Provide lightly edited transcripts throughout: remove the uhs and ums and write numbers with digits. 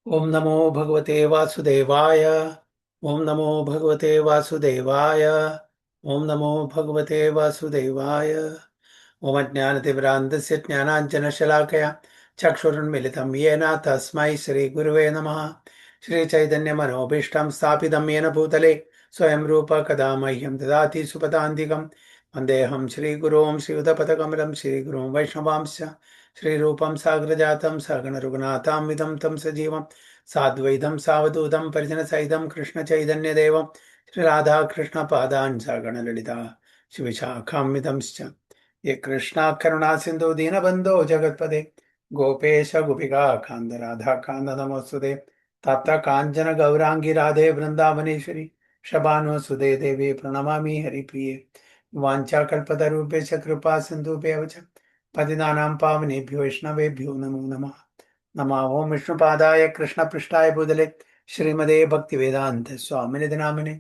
ओम नमो भगवते वासुदेवाय। ओम नमो भगवते वासुदेवाय। ओम नमो भगवते वासुदेवाय। ओम अज्ञानतिमिरान्धस्य ज्ञानाञ्जनशलाकया चक्षुरुन्मिलितं येन तस्मै श्रीगुरुवे नमः। श्रीचैतन्यमनोभीष्टं स्थापितं येन भूतले स्वयं रूप कदा मह्यं ददाति सुपदान्तिकं वन्देऽहं श्रीगुरों श्रीयुतपदकमलं श्रीगुरों वैष्णवांश्च श्रीरूपं साग्रजातं सगणरघुनाथान्वितं तं सजीवं साद्वैतं सावधूतं परिजनसहितं कृष्णचैतन्यदेवं श्रीराधाकृष्णपादान् सगणललिता शिवशाखान्वितंश्च ये कृष्णा करुणा सिंधु दीनबंधो जगत्पते गोपेश गोपिका कांद राधा कांद नमोस्तुते तप्त कांचन गौरांगी राधे वृंदावनेश्वरी शबानुसुते देवी प्रणमामि हरिप्रिये वाञ्छाकल्पतरुभ्यश्च कृपा सिन्धुभ्येव च पतितानां पावनेभ्यो वैष्णवेभ्यो नमो नमः। नमः ओं विष्णुपादाय कृष्णपृष्ठाय भूतले श्रीमदे भक्तिवेदान्त स्वामिनिधि नामिने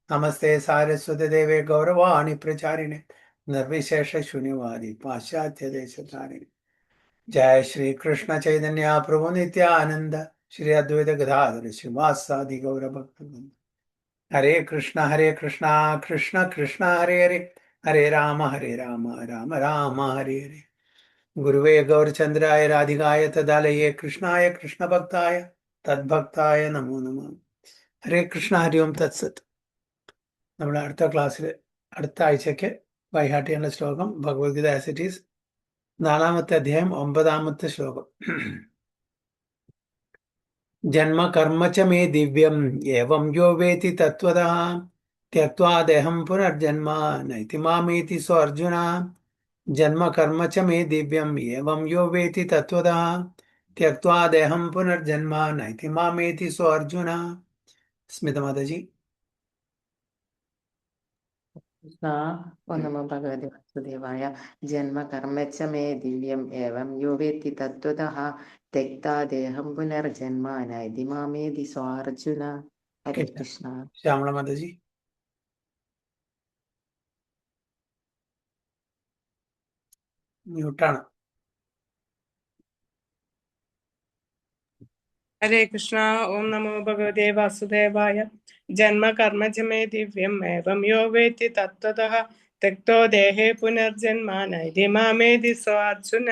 नमस्ते सारस्वती देवे गौरवाणि प्रचारिणे निर्विशेष शून्यवादी पाश्चात्य देशधारिणे। जय श्री कृष्ण चैतन्य प्रभु नित्यानंद श्री अद्वैत गदाधर श्रीवासादि गौर भक्तवृंद। हरे कृष्णा कृष्ण कृष्ण हरे हरे हरे राम राम राम हरे हरे। गुरुवे गौरचंद्राय राधिकाय तदालये कृष्णाय कृष्ण भक्ताय तद्भक्ताय नमो नमः। ഹരേ കൃഷ്ണ ഹരി ഓം തത്സത്. നമ്മുടെ അടുത്ത ക്ലാസ്സിൽ അടുത്ത ആഴ്ചയ്ക്ക് ബൈഹാർട്ട് ചെയ്യേണ്ട ശ്ലോകം ഭഗവത്ഗീത ആസ് ഇറ്റ് ഈസ് 4-ാമത്തെ അധ്യായം 9-ാമത്തെ ശ്ലോകം. ജന്മ കർമ്മ ച മേ ദിവ്യം ഏവം യോ വേതി തത്വതഃ त्यक्त्वा देहं पुनर्जन्म नैति मामेति सो अर्जुन. जन्म कर्म च मे दिव्यम् एवं यो वेति तत्त्वतः त्यक्त्वा देहं पुनर्जन्म नैति मामेति सो अर्जुन. स्मिता माताजी. कृष्णा ओ नमो भगवते वासुदेवाय। जन्म कर्म च मे दिव्यम् एवं यो वेत्ति तत्त्वतः त्यक्ता देहं पुनर्जन्म नैति मामेति स्वार्जुन। हरे कृष्ण। श्यामला माताजी. മ്യൂട്ടാണ്. हरे कृष्णा ओम नमो भगवते वासुदेवाय। जन्म कर्म च मे दिव्यम् एवं यो वेत्ति तत्त्वतः त्यक्तो देहे पुनर्जन्म नैति मामेति सो अर्जुन।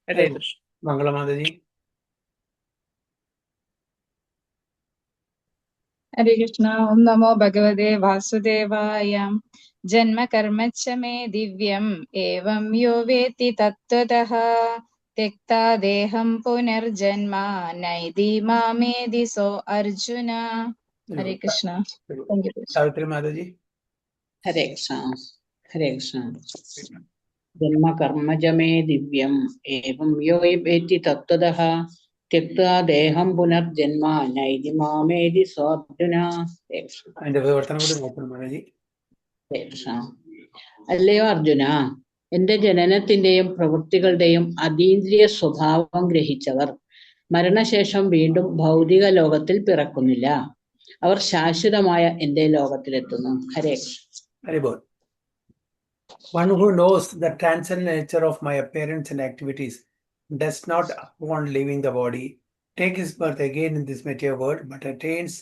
हरे कृष्ण. मंगला माताजी. हरे कृष्ण। ओम नमो भगवते वासुदेवाय। जन्म कर्म च मे दिव्यम् एवं यो वेत्ति तत्त्वतः त्यक्ता देहं पुनर्जन्म नैति मामेति सो अर्जुन. हरे कृष्ण. Thank you. सावित्री माताजी. हरे कृष्ण हरे कृष्ण। जन्म कर्म च मे दिव्यम् एवं यो वेत्ति तत्त्वतः त्यक्त्वा देहं पुनर्जन्म नैति मामेति सोऽर्जुन। അതിന്റെ വിവർത്തനം കൂടി നോക്കണം മാതാജി. ഹരേ കൃഷ്ണ. അല്ലയോ അർജുന, എന്റെ ജനനത്തിന്റെയും പ്രവൃത്തികളുടെയും അതീന്ദ്രിയ സ്വഭാവം ഗ്രഹിച്ചവർ മരണശേഷം വീണ്ടും ഭൗതിക ലോകത്തിൽ പിറക്കുന്നില്ല. അവർ ശാശ്വതമായ എന്റെ ലോകത്തിലെത്തുന്നു. Hare Krishna. Hari bol. One who knows the transcendental nature of my appearance and activities does not, upon leaving the body, take his birth again in this material world, but attains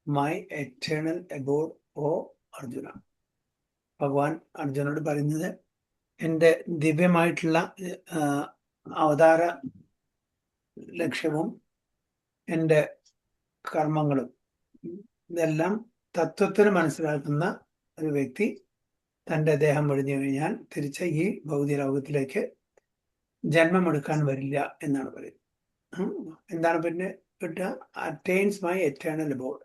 my eternal abode, O Arjuna. ഭഗവാൻ അർജുനോട് പറയുന്നത് എൻ്റെ ദിവ്യമായിട്ടുള്ള അവതാര ലക്ഷ്യവും എൻ്റെ കർമ്മങ്ങളും ഇതെല്ലാം തത്വത്തിൽ മനസ്സിലാക്കുന്ന ഒരു വ്യക്തി തൻ്റെ ദേഹം ഒഴിഞ്ഞു കഴിഞ്ഞാൽ തിരിച്ച് ഈ ഭൗതിക ലോകത്തിലേക്ക് ജന്മമെടുക്കാൻ വരില്ല എന്നാണ് പറയുന്നത്. എന്താണ് പിന്നെ കിട്ടുക? അറ്റൈൻസ് മൈ എറ്റേണൽ അബോർഡ്,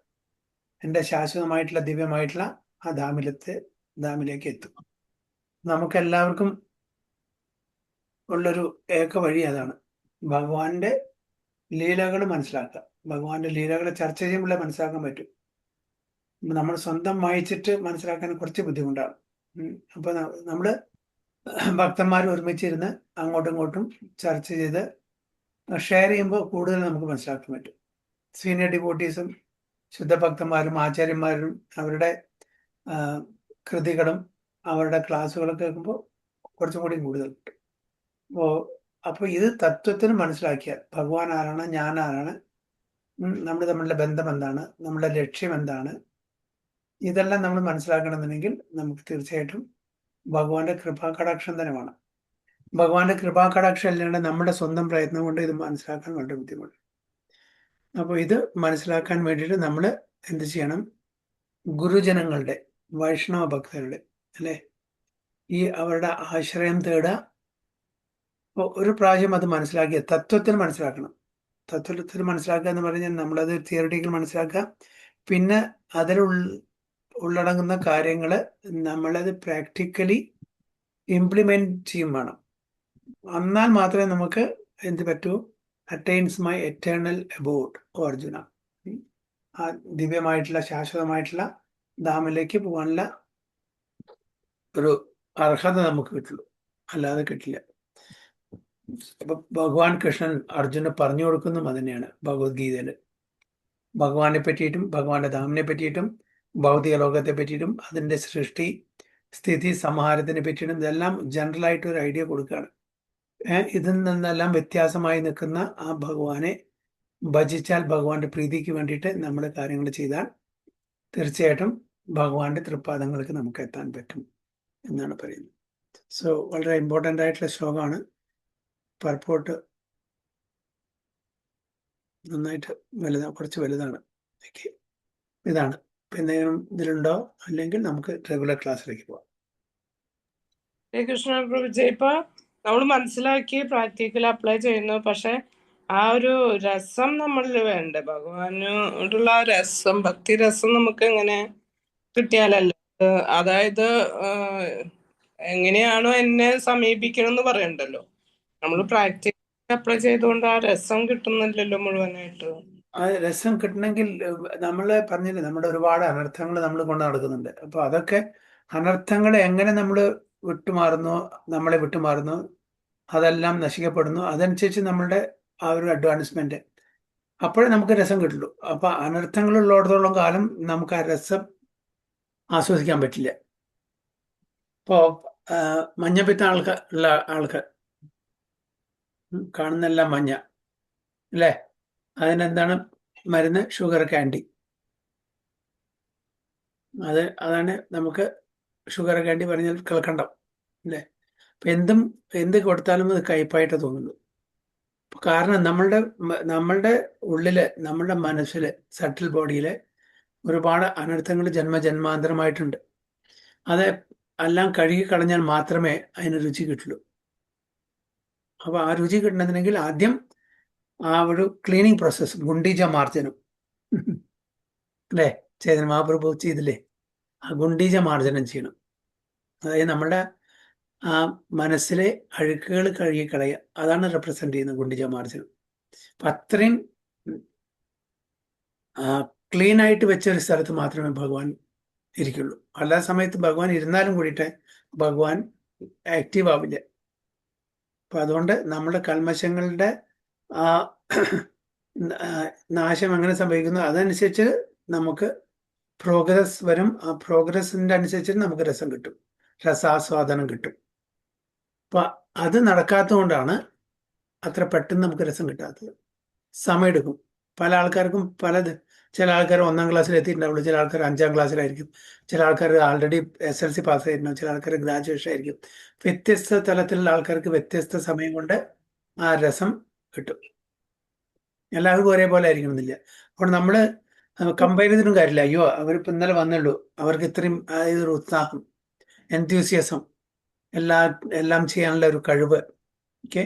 എൻ്റെ ശാശ്വതമായിട്ടുള്ള ദിവ്യമായിട്ടുള്ള ആ ധാമിലേക്ക് എത്തും. നമുക്കെല്ലാവർക്കും ഉള്ളൊരു ഏക വഴി അതാണ്, ഭഗവാന്റെ ലീലകൾ മനസ്സിലാക്കുക. ഭഗവാന്റെ ലീലകൾ ചർച്ച ചെയ്യുമ്പോഴേ മനസ്സിലാക്കാൻ പറ്റും. നമ്മൾ സ്വന്തം വായിച്ചിട്ട് മനസ്സിലാക്കാൻ കുറച്ച് ബുദ്ധിമുട്ടാണ്. അപ്പൊ നമ്മള് ഭക്തന്മാർ ഒരുമിച്ചിരുന്ന് അങ്ങോട്ടും ഇങ്ങോട്ടും ചർച്ച ചെയ്ത് ഷെയർ ചെയ്യുമ്പോൾ കൂടുതൽ നമുക്ക് മനസ്സിലാക്കാൻ പറ്റും. സീനിയർ ഡിവോട്ടീസും ശുദ്ധഭക്തന്മാരും ആചാര്യന്മാരും അവരുടെ കൃതികളും അവരുടെ ക്ലാസ്സുകളും കേൾക്കുമ്പോൾ കുറച്ചും കൂടി കൂടുതൽ കിട്ടും. അപ്പോൾ ഇത് തത്വത്തിന് മനസ്സിലാക്കിയാൽ ഭഗവാൻ ആരാണ്, ഞാൻ ആരാണ്, നമ്മൾ തമ്മിലുള്ള ബന്ധം എന്താണ്, നമ്മുടെ ലക്ഷ്യം എന്താണ്, ഇതെല്ലാം നമ്മൾ മനസ്സിലാക്കണമെന്നുണ്ടെങ്കിൽ നമുക്ക് തീർച്ചയായിട്ടും ഭഗവാന്റെ കൃപാകടാക്ഷം തന്നെ വേണം. ഭഗവാന്റെ കൃപാകടാക്ഷം അല്ലാണ്ട് നമ്മുടെ സ്വന്തം പ്രയത്നം കൊണ്ട് ഇത് മനസ്സിലാക്കാൻ വളരെ ബുദ്ധിമുട്ട്. അപ്പോൾ ഇത് മനസ്സിലാക്കാൻ വേണ്ടിയിട്ട് നമ്മൾ എന്ത് ചെയ്യണം? ഗുരുജനങ്ങളുടെ, വൈഷ്ണവ ഭക്തരുടെ അല്ലെ, ഈ അവരുടെ ആശ്രയം തേടുക. അപ്പോൾ ഒരു പ്രാവശ്യം അത് മനസ്സിലാക്കിയ തത്വത്തിൽ മനസ്സിലാക്കണം. തത്വത്തിൽ മനസ്സിലാക്കുക എന്ന് പറഞ്ഞാൽ നമ്മളത് തിയറിറ്റിക്കൽ മനസ്സിലാക്കുക, പിന്നെ അതിൽ ഉള്ളടങ്ങുന്ന കാര്യങ്ങൾ നമ്മളത് പ്രാക്ടിക്കലി ഇംപ്ലിമെന്റ് ചെയ്യും വേണം. എന്നാൽ മാത്രമേ നമുക്ക് എന്ത് പറ്റൂ? അറ്റൈൻസ് മൈ എറ്റേണൽ അബോർഡ് ഓ അർജുന, ആ ദിവ്യമായിട്ടുള്ള ശാശ്വതമായിട്ടുള്ള ധാമിലേക്ക് പോകാനുള്ള ഒരു അർഹത നമുക്ക് കിട്ടുള്ളൂ, അല്ലാതെ കിട്ടില്ല. അപ്പൊ ഭഗവാൻ കൃഷ്ണൻ അർജുന പറഞ്ഞു കൊടുക്കുന്നതും അത് തന്നെയാണ് ഭഗവത്ഗീതയില്. ഭഗവാനെ പറ്റിയിട്ടും ഭഗവാന്റെ ധാമിനെ പറ്റിയിട്ടും ഭൗതിക ലോകത്തെ പറ്റിയിട്ടും അതിന്റെ സൃഷ്ടി സ്ഥിതി സംഹാരത്തിനെ പറ്റിയിട്ടും ഇതെല്ലാം ജനറൽ ആയിട്ട് ഒരു ഐഡിയ കൊടുക്കുകയാണ്. ഇതിൽ നിന്നെല്ലാം വ്യത്യാസമായി നിൽക്കുന്ന ആ ഭഗവാനെ ഭജിച്ചാൽ, ഭഗവാന്റെ പ്രീതിക്ക് വേണ്ടിയിട്ട് നമ്മുടെ കാര്യങ്ങൾ ചെയ്താൽ തീർച്ചയായിട്ടും ഭഗവാന്റെ തൃപ്പാദങ്ങൾക്ക് നമുക്ക് എത്താൻ പറ്റും എന്നാണ് പറയുന്നത്. സോ വളരെ ഇമ്പോർട്ടൻ്റ് ആയിട്ടുള്ള ശ്ലോകമാണ്. പർപ്പോട്ട് നന്നായിട്ട് കുറച്ച് വലുതാണ്. ഓക്കെ, ഇതാണ്. എന്തെങ്കിലും ഇതിലുണ്ടോ? അല്ലെങ്കിൽ നമുക്ക് റെഗുലർ ക്ലാസ്സിലേക്ക് പോവാം. ശ്രീകൃഷ്ണ പ്രഭുജി, ഇപ്പൊ നമ്മൾ മനസ്സിലാക്കി പ്രാക്ടിക്കൽ അപ്ലൈ ചെയ്യുന്നു, പക്ഷെ ആ ഒരു രസം നമ്മളിൽ വേണ്ടേ? ഭഗവാനോടുള്ള ആ രസം, ഭക്തി രസം നമുക്ക് എങ്ങനെ കിട്ടിയാലല്ലേ? അതായത് എങ്ങനെയാണോ എന്നെ സമീപിക്കണം എന്ന് പറയണ്ടല്ലോ, നമ്മൾ പ്രാക്ടിക്കൽ അപ്ലൈ ചെയ്തുകൊണ്ട് ആ രസം കിട്ടുന്നില്ലല്ലോ മുഴുവനായിട്ട്. ആ രസം കിട്ടണമെങ്കിൽ നമ്മൾ പറഞ്ഞില്ലേ, നമ്മുടെ ഒരുപാട് അനർത്ഥങ്ങൾ നമ്മൾ കൊണ്ട് നടക്കുന്നുണ്ട്. അപ്പൊ അതൊക്കെ അനർത്ഥങ്ങളെ എങ്ങനെ നമ്മൾ വിട്ടുമാറുന്നു, നമ്മളെ വിട്ടുമാറുന്നു, അതെല്ലാം നശിക്കപ്പെടുന്നു. അതനുസരിച്ച് നമ്മളുടെ ആ ഒരു അഡ്വാൻസ്മെന്റ്, അപ്പോഴേ നമുക്ക് രസം കിട്ടുള്ളൂ. അപ്പൊ അനർത്ഥങ്ങളുള്ളിടത്തോളം കാലം നമുക്ക് ആ രസം ആസ്വദിക്കാൻ പറ്റില്ല. ഇപ്പോ മഞ്ഞപ്പിത്ത ഉള്ള ആൾക്കാർ കാണുന്നെല്ലാം മഞ്ഞ അല്ലേ? അതിനെന്താണ് മരുന്ന്? Sugar candy. അതാണ് നമുക്ക് ഷുഗർ ക്യാൻഡി പറഞ്ഞാൽ കേൾക്കണ്ടം അല്ലേ? അപ്പൊ എന്ത് കൊടുത്താലും അത് കയ്പായിട്ട് തോന്നുള്ളൂ. കാരണം നമ്മളുടെ ഉള്ളില്, നമ്മളുടെ മനസ്സില്, സട്ടിൽ ബോഡിയില് ഒരുപാട് അനർത്ഥങ്ങൾ ജന്മജന്മാന്തരമായിട്ടുണ്ട്. അത് എല്ലാം കഴുകി കളഞ്ഞാൽ മാത്രമേ അതിന് രുചി കിട്ടുള്ളൂ. അപ്പൊ ആ രുചി കിട്ടണമെന്നുണ്ടെങ്കിൽ ആദ്യം ആ ഒരു ക്ലീനിങ് പ്രോസസ്സ്, ഗുണ്ടീജ മാർജനം അല്ലേ? ചേതൻ മഹാപ്രഭു ചെയ്തില്ലേ? ആ ഗുണ്ടീജ മാർജനം ചെയ്യണം. അതായത് നമ്മുടെ ആ മനസ്സിലെ അഴുക്കുകൾ കഴുകി കളയുക. അതാണ് റെപ്രസെന്റ് ചെയ്യുന്നത് ഗുണ്ടീജ മാർജനം. അപ്പൊ അത്രയും ക്ലീൻ ആയിട്ട് വെച്ച ഒരു സ്ഥലത്ത് മാത്രമേ ഭഗവാൻ ഇരിക്കുള്ളൂ. എല്ലാ സമയത്ത് ഭഗവാൻ ഇരുന്നാലും കൂടിയിട്ട് ഭഗവാൻ ആക്റ്റീവ് ആവില്ല. അപ്പൊ അതുകൊണ്ട് നമ്മുടെ കൽമശങ്ങളുടെ ആ നാശം എങ്ങനെ സംഭവിക്കുന്നു അതനുസരിച്ച് നമുക്ക് പ്രോഗ്രസ് വരും. ആ പ്രോഗ്രസിന്റെ അനുസരിച്ച് നമുക്ക് രസം കിട്ടും, രസാസ്വാദനം കിട്ടും. അപ്പൊ അത് നടക്കാത്തത് കൊണ്ടാണ് അത്ര പെട്ടെന്ന് നമുക്ക് രസം കിട്ടാത്തത്. സമയമെടുക്കും. പല ആൾക്കാർക്കും ചില ആൾക്കാർ 1ാം ക്ലാസ്സിൽ എത്തിയിട്ടുണ്ടാവുള്ളൂ, ചില ആൾക്കാർ 5ാം ക്ലാസ്സിലായിരിക്കും, ചില ആൾക്കാർ ആൾറെഡി SLC പാസ്സായിട്ടുണ്ടാവും, ചില ആൾക്കാർ ഗ്രാജുവേഷൻ ആയിരിക്കും. വ്യത്യസ്ത തലത്തിലുള്ള ആൾക്കാർക്ക് വ്യത്യസ്ത സമയം കൊണ്ട് ആ രസം കിട്ടും. എല്ലാവർക്കും ഒരേപോലെ ആയിരിക്കണമെന്നില്ല. അപ്പോൾ നമ്മൾ കമ്പയർ ചെയ്തിട്ടും കാര്യമില്ല. അയ്യോ, അവരിപ്പോൾ ഇന്നലെ വന്നുള്ളൂ, അവർക്ക് ഇത്രയും ഒരു ഉത്സാഹം, എൻത്യൂസിയസം, എല്ലാം ചെയ്യാനുള്ള ഒരു കഴിവ്. ഓക്കെ,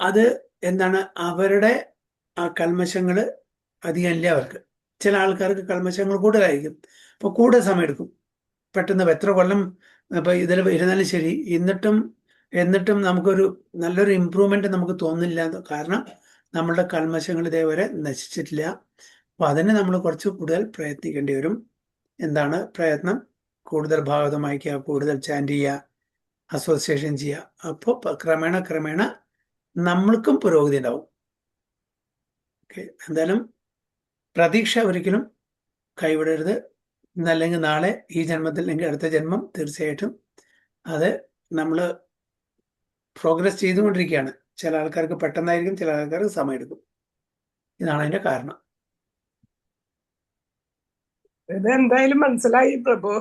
അത് എന്താണ്? അവരുടെ ആ കൽമശങ്ങൾ അധികം ഇല്ല അവർക്ക്. ചില ആൾക്കാർക്ക് കൽമശങ്ങൾ കൂടുതലായിരിക്കും. അപ്പോൾ കൂടുതൽ സമയം എടുക്കും. പെട്ടെന്ന് എത്ര കൊല്ലം ഇപ്പൊ ഇതിൽ ഇരുന്നാലും ശരി, എന്നിട്ടും നമുക്കൊരു നല്ലൊരു ഇമ്പ്രൂവ്മെന്റ് നമുക്ക് തോന്നില്ല. കാരണം നമ്മളുടെ കൽമശങ്ങൾ ഇതേവരെ നശിച്ചിട്ടില്ല. അപ്പൊ അതിന് നമ്മൾ കുറച്ച് കൂടുതൽ പ്രയത്നിക്കേണ്ടി വരും. എന്താണ് പ്രയത്നം? കൂടുതൽ ഭാഗവതം വായിക്കുക, കൂടുതൽ ചാൻറ്റ് ചെയ്യുക, അസോസിയേഷൻ ചെയ്യുക. അപ്പോൾ ക്രമേണ നമ്മൾക്കും പുരോഗതി ഉണ്ടാവും. ഓക്കെ, എന്തായാലും പ്രതീക്ഷ ഒരിക്കലും കൈവിടരുത്. ഇന്നല്ലെങ്കിൽ നാളെ, ഈ ജന്മത്തിൽ അല്ലെങ്കിൽ അടുത്ത ജന്മം, തീർച്ചയായിട്ടും അത് നമ്മൾ പ്രോഗ്രസ് ചെയ്തുകൊണ്ടിരിക്കുകയാണ്. ചില ആൾക്കാർക്ക് പെട്ടെന്നായിരിക്കും, ചില ആൾക്കാർക്ക് സമയമെടുക്കും. ഇതാണ് അതിന്റെ കാരണം. ഇത് എന്തായാലും മനസ്സിലായി പ്രഭു.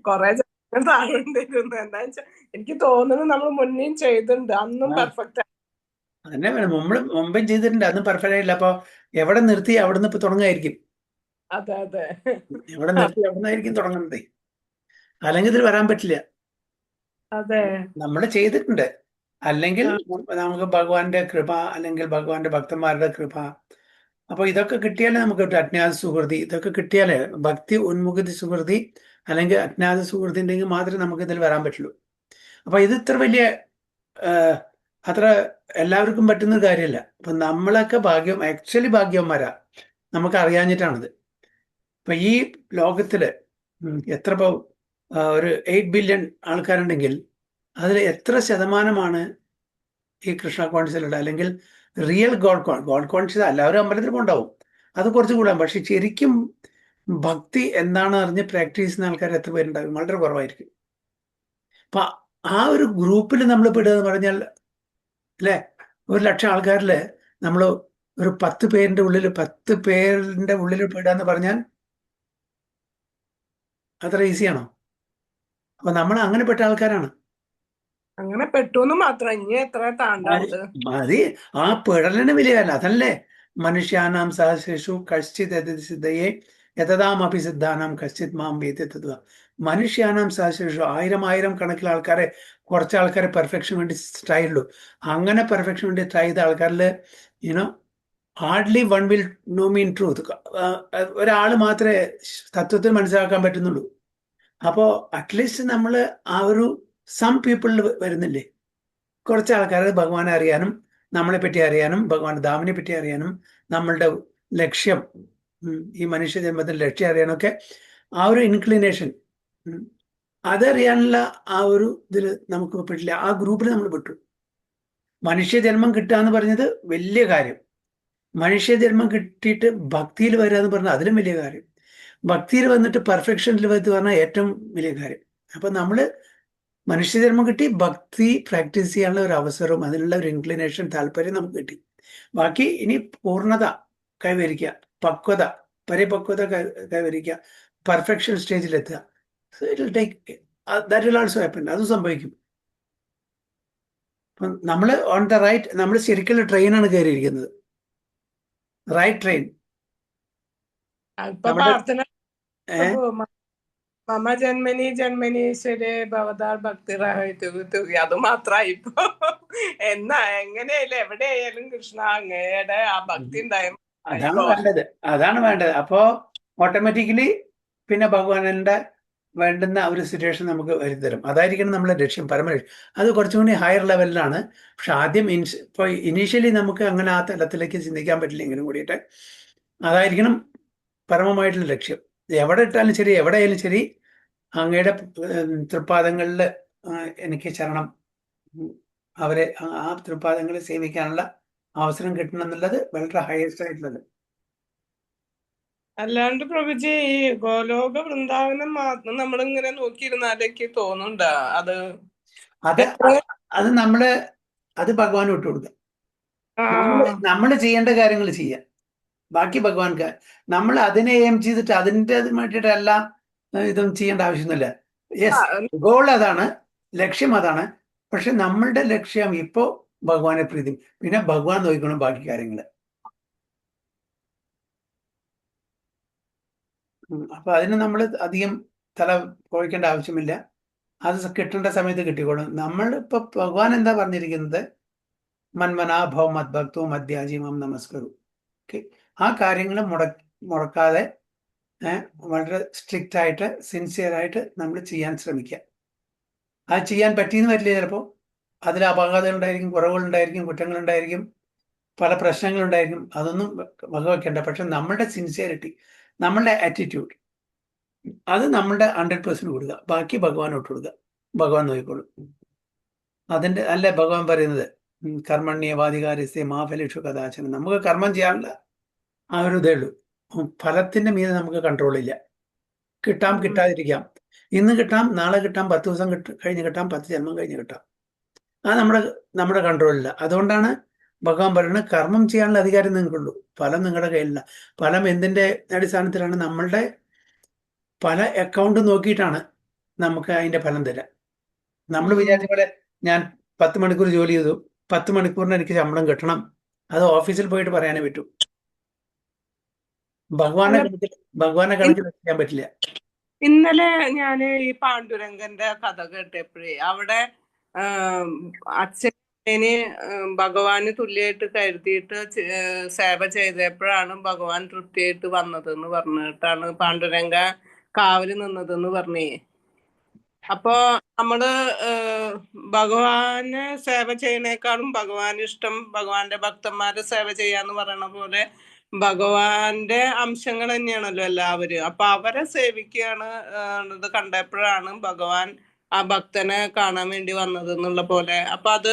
കൊറേ ജനങ്ങൾ താഴേണ്ടിരുന്നു. എന്താ വെച്ചാ എനിക്ക് തോന്നുന്നു നമ്മൾ മുന്നേയും ചെയ്തിട്ടുണ്ട്, അന്നും ആ പെർഫെക്റ്റ്. അതന്നെ വേണം. നമ്മൾ മുമ്പും ചെയ്തിട്ടുണ്ട്, അതൊന്നും പെർഫെക്റ്റ് ആയില്ല. അപ്പൊ എവിടെ നിർത്തി അവിടെ നിന്ന് ഇപ്പൊ തുടങ്ങായിരിക്കും. അതെ അതെ. എവിടെ നിർത്തി അവിടെ നിന്നായിരിക്കും തുടങ്ങുന്നത്. അല്ലെങ്കിൽ ഇതിൽ വരാൻ പറ്റില്ല. അതെ. നമ്മൾ ചെയ്തിട്ടുണ്ട്. അല്ലെങ്കിൽ ആ, നമുക്ക് ഭഗവാന്റെ കൃപ, അല്ലെങ്കിൽ ഭഗവാന്റെ ഭക്തന്മാരുടെ കൃപ. അപ്പൊ ഇതൊക്കെ കിട്ടിയാലേ നമുക്ക് കിട്ടും. അജ്ഞാത സുഹൃതി ഇതൊക്കെ കിട്ടിയാലേ, ഭക്തി ഉന്മുഖതി സുഹൃതി അല്ലെങ്കിൽ അജ്ഞാത സുഹൃതി ഉണ്ടെങ്കിൽ മാത്രമേ നമുക്ക് ഇതിൽ വരാൻ പറ്റുള്ളൂ. അപ്പൊ ഇത് ഇത്ര വലിയ അത്ര എല്ലാവർക്കും പറ്റുന്ന ഒരു കാര്യമല്ല. അപ്പൊ നമ്മളൊക്കെ ആക്ച്വലി ഭാഗ്യവന്മാരാ, നമുക്ക് അറിയാഞ്ഞിട്ടാണിത്. ഇപ്പൊ ഈ ലോകത്തില് എത്ര ഒരു 8 ബില്യൺ ആൾക്കാരുണ്ടെങ്കിൽ അതിൽ എത്ര ശതമാനമാണ് ഈ കൃഷ്ണ കോൺഷ്യസിലുള്ളത്, അല്ലെങ്കിൽ റിയൽ ഗോഡ് കോൺഷ്യസ്? എല്ലാവരും അമ്പലത്തിൽ ഉണ്ടാവും, അത് കുറച്ച് കൂടാം. പക്ഷെ ശരിക്കും ഭക്തി എന്താണെന്ന് അറിഞ്ഞ് പ്രാക്ടീസ് ചെയ്യുന്ന ആൾക്കാർ എത്ര പേരുണ്ടാകും? വളരെ കുറവായിരിക്കും. അപ്പൊ ആ ഒരു ഗ്രൂപ്പിൽ നമ്മൾ പെടുക എന്ന് പറഞ്ഞാൽ, അല്ലെ, 1,00,000 ആൾക്കാരില് നമ്മൾ ഒരു 10 പേരിന്റെ ഉള്ളിൽ പെടുക എന്ന് പറഞ്ഞാൽ അത്ര ഈസിയാണോ? അപ്പൊ നമ്മൾ അങ്ങനെ പെട്ട ആൾക്കാരാണ്. അങ്ങനെ പെട്ടൂന്ന് മാത്രം, ഇനി എത്ര താണ്ടാണ്ട്. മതി. ആ പെടലിന് വിലയല്ല, അതല്ലേ മനുഷ്യാനാം സഹശേഷു കശ്ചിത് സിദ്ധയെ യഥതാമപി സിദ്ധാനാം കശ്ചിത് മാം വേത്തി തത്വ. മനുഷ്യാനാം സഹശേഷു ആയിരം കണക്കിൽ ആൾക്കാരെ, കുറച്ച് ആൾക്കാരെ പെർഫെക്ഷൻ വേണ്ടി ട്രൈ ഉള്ളൂ. അങ്ങനെ പെർഫെക്ഷൻ വേണ്ടി ട്രൈ ചെയ്ത ആൾക്കാരിൽ you know hardly one will know mean truth. ഒരാൾ മാത്രമേ തത്വത്തിൽ മനസ്സിലാക്കാൻ പറ്റുന്നുള്ളൂ. അപ്പോ അറ്റ്ലീസ്റ്റ് നമ്മൾ ആ ഒരു സം പീപ്പിളിൽ വരുന്നില്ലേ, കുറച്ച് ആൾക്കാർ ഭഗവാനെ അറിയാനും നമ്മളെ പറ്റി അറിയാനും ഭഗവാന്റെ ധാമിനെ പറ്റി അറിയാനും നമ്മളുടെ ലക്ഷ്യം, ഈ മനുഷ്യ ജന്മത്തിന്റെ ലക്ഷ്യം അറിയാനൊക്കെ ആ ഒരു ഇൻക്ലിനേഷൻ, അതറിയാനുള്ള ആ ഒരു ഇതിൽ നമുക്ക് പെട്ടില്ല. ആ ഗ്രൂപ്പിൽ നമ്മൾ പെട്ടു. മനുഷ്യജന്മം കിട്ടുക എന്ന് പറഞ്ഞത് വലിയ കാര്യം. മനുഷ്യജന്മം കിട്ടിയിട്ട് ഭക്തിയിൽ വരിക എന്ന് പറഞ്ഞാൽ അതിലും വലിയ കാര്യം. ഭക്തിയിൽ വന്നിട്ട് പെർഫെക്ഷനിൽ വന്ന് പറഞ്ഞാൽ ഏറ്റവും വലിയ കാര്യം. അപ്പൊ നമ്മള് മനുഷ്യജന്മം കിട്ടി, ഭക്തി പ്രാക്ടീസ് ചെയ്യാനുള്ള ഒരു അവസരവും അതിനുള്ള ഒരു ഇൻക്ലിനേഷൻ, താല്പര്യം നമുക്ക് കിട്ടി. ബാക്കി ഇനി പൂർണ്ണത കൈവരിക്കുക, പരിപക്വത കൈവരിക്കുക, പെർഫെക്ഷൻ സ്റ്റേജിലെത്തുക. That will also happen. അതും സംഭവിക്കും. അപ്പം നമ്മൾ ഓൺ ദ റൈറ്റ്, നമ്മൾ ശരിക്കുള്ള ട്രെയിനാണ് കയറിയിരിക്കുന്നത്, റൈറ്റ് ട്രെയിൻ. ഇപ്പൊ പ്രാർത്ഥന പ്രഭു, മമ ജന്മനീശ്വരേ ഭവതാർ ഭക്തി അത് മാത്രമായി ഇപ്പൊ. എങ്ങനെയായാലും എവിടെയായാലും കൃഷ്ണ അങ്ങയുടെ ആ ഭക്തി ഉണ്ടായാൽ അതാണ് വേണ്ടത്. അപ്പോ ഓട്ടോമാറ്റിക്കലി പിന്നെ ഭഗവാന്റെ വേണ്ടുന്ന ഒരു സിറ്റുവേഷൻ നമുക്ക് വരുത്തരും. അതായിരിക്കണം നമ്മളെ ലക്ഷ്യം, പരമലക്ഷ്യം. അത് കുറച്ചും കൂടി ഹയർ ലെവലിലാണ്. പക്ഷെ ആദ്യം ഇപ്പോൾ ഇനീഷ്യലി നമുക്ക് അങ്ങനെ ആ തലത്തിലേക്ക് ചിന്തിക്കാൻ പറ്റില്ലെങ്കിലും കൂടിയിട്ട് അതായിരിക്കണം പരമമായിട്ടുള്ള ലക്ഷ്യം. എവിടെ ഇട്ടാലും ശരി, എവിടെയായാലും ശരി, അങ്ങയുടെ തൃപ്പാദങ്ങളിൽ എനിക്ക് ശരണം, അവരെ ആ തൃപ്പാദങ്ങളെ സേവിക്കാനുള്ള അവസരം കിട്ടണം എന്നുള്ളത് വളരെ ഹയസ്റ്റ് ആയിട്ടുള്ളത്. അല്ലാണ്ട് പ്രഭുജി ഈ ഗോലോക വൃന്ദാവനം മാത്രം നമ്മളിങ്ങനെ നോക്കിയിരുന്നാലേക്ക് തോന്നുന്നുണ്ടാ അത് അത് ഭഗവാൻ വിട്ടുകൊടുക്കുക. നമ്മൾ ചെയ്യേണ്ട കാര്യങ്ങൾ ചെയ്യാം, ബാക്കി ഭഗവാൻക്ക്. നമ്മൾ അതിനെ എയിം ചെയ്തിട്ട് അതിൻ്റെ വേണ്ടിയിട്ട് എല്ലാം ഇതും ചെയ്യേണ്ട ആവശ്യമൊന്നുമില്ല. യെസ്, ഗോൾ അതാണ്, ലക്ഷ്യം അതാണ്. പക്ഷെ നമ്മളുടെ ലക്ഷ്യം ഇപ്പോ ഭഗവാനെ പ്രീതി, പിന്നെ ഭഗവാൻ നോക്കണം ബാക്കി കാര്യങ്ങൾ. അപ്പൊ അതിന് നമ്മൾ അധികം തല കുഴക്കേണ്ട ആവശ്യമില്ല. അത് കിട്ടേണ്ട സമയത്ത് കിട്ടിക്കോളും. നമ്മൾ ഇപ്പൊ ഭഗവാൻ എന്താ പറഞ്ഞിരിക്കുന്നത്? മന്മനാഭവ മദ്ഭക്തോ മധ്യാജീമം നമസ്കരു. ആ കാര്യങ്ങൾ മുടക്കാതെ വളരെ സ്ട്രിക്റ്റ് ആയിട്ട് സിൻസിയർ ആയിട്ട് നമ്മൾ ചെയ്യാൻ ശ്രമിക്കുക. അത് ചെയ്യാൻ പറ്റിയെന്ന് വരില്ല, ചിലപ്പോൾ അതിൽ അപകടങ്ങൾ ഉണ്ടായിരിക്കും, കുറവുകളുണ്ടായിരിക്കും, കുറ്റങ്ങളുണ്ടായിരിക്കും, പല പ്രശ്നങ്ങളുണ്ടായിരിക്കും. അതൊന്നും വകവെക്കേണ്ട. പക്ഷെ നമ്മളുടെ സിൻസിയറിറ്റി, നമ്മളുടെ ആറ്റിറ്റ്യൂഡ്, അത് നമ്മളുടെ 100% കൊടുക്കുക. ബാക്കി ഭഗവാനോട്ട് കൊടുക്കുക, ഭഗവാൻ നോക്കിക്കോളും. അതിൻ്റെ അല്ലേ ഭഗവാൻ പറയുന്നത്, കർമ്മണ്യവാധികാരസ്യ മാഫലേഷു കഥാചന. നമുക്ക് കർമ്മം ചെയ്യാനുള്ള ആ ഒരു ഇതേ ഉള്ളൂ. ഫലത്തിന്റെ മീതെ നമുക്ക് കൺട്രോൾ ഇല്ല. കിട്ടാം, കിട്ടാതിരിക്കാം. ഇന്ന് കിട്ടാം, നാളെ കിട്ടാം, 10 ദിവസം കഴിഞ്ഞ് കിട്ടാം, 10 ജന്മം കഴിഞ്ഞ് കിട്ടാം. അത് നമ്മുടെ കൺട്രോളില്ല. അതുകൊണ്ടാണ് ഭഗവാൻ പറയുന്നത് കർമ്മം ചെയ്യാനുള്ള അധികാരം നിങ്ങൾക്കുള്ളൂ, ഫലം നിങ്ങളുടെ കയ്യിലില്ല. ഫലം എന്തിന്റെ അടിസ്ഥാനത്തിലാണ്? നമ്മളുടെ പല അക്കൗണ്ട് നോക്കിയിട്ടാണ് നമുക്ക് അതിന്റെ ഫലം തരാം. നമ്മൾ വിചാരിച്ച പോലെ ഞാൻ 10 മണിക്കൂർ ജോലി ചെയ്തു, 10 മണിക്കൂറിന് എനിക്ക് ശമ്പളം കിട്ടണം, അത് ഓഫീസിൽ പോയിട്ട് പറയാനേ പറ്റൂ. ഭഗവാനെ കണക്കിൽ വെക്കാൻ പറ്റില്ല. ഇന്നലെ ഞാന് ഈ പാണ്ഡുരംഗന്റെ കഥ കേട്ടപ്പോഴേ അവിടെ അച്ഛന് ഭഗവാന് തുല്യായിട്ട് കരുതിയിട്ട് സേവ ചെയ്തപ്പോഴാണ് ഭഗവാൻ തൃപ്തിയായിട്ട് വന്നതെന്ന് പറഞ്ഞിട്ടാണ് പാണ്ഡുരംഗ കാവല് നിന്നതെന്ന് പറഞ്ഞേ. അപ്പോ നമ്മള് ഭഗവാനെ സേവ ചെയ്യണേക്കാളും ഭഗവാന് ഇഷ്ടം ഭഗവാന്റെ ഭക്തന്മാരെ സേവ ചെയ്യാന്ന് പറയണ പോലെ ഭഗവാന്റെ അംശങ്ങൾ തന്നെയാണല്ലോ എല്ലാവരും. അപ്പൊ അവരെ സേവിക്കുകയാണ് ഇത് കണ്ടപ്പോഴാണ് ഭഗവാൻ ആ ഭക്തനെ കാണാൻ വേണ്ടി വന്നത് എന്നുള്ള പോലെ. അപ്പൊ അത്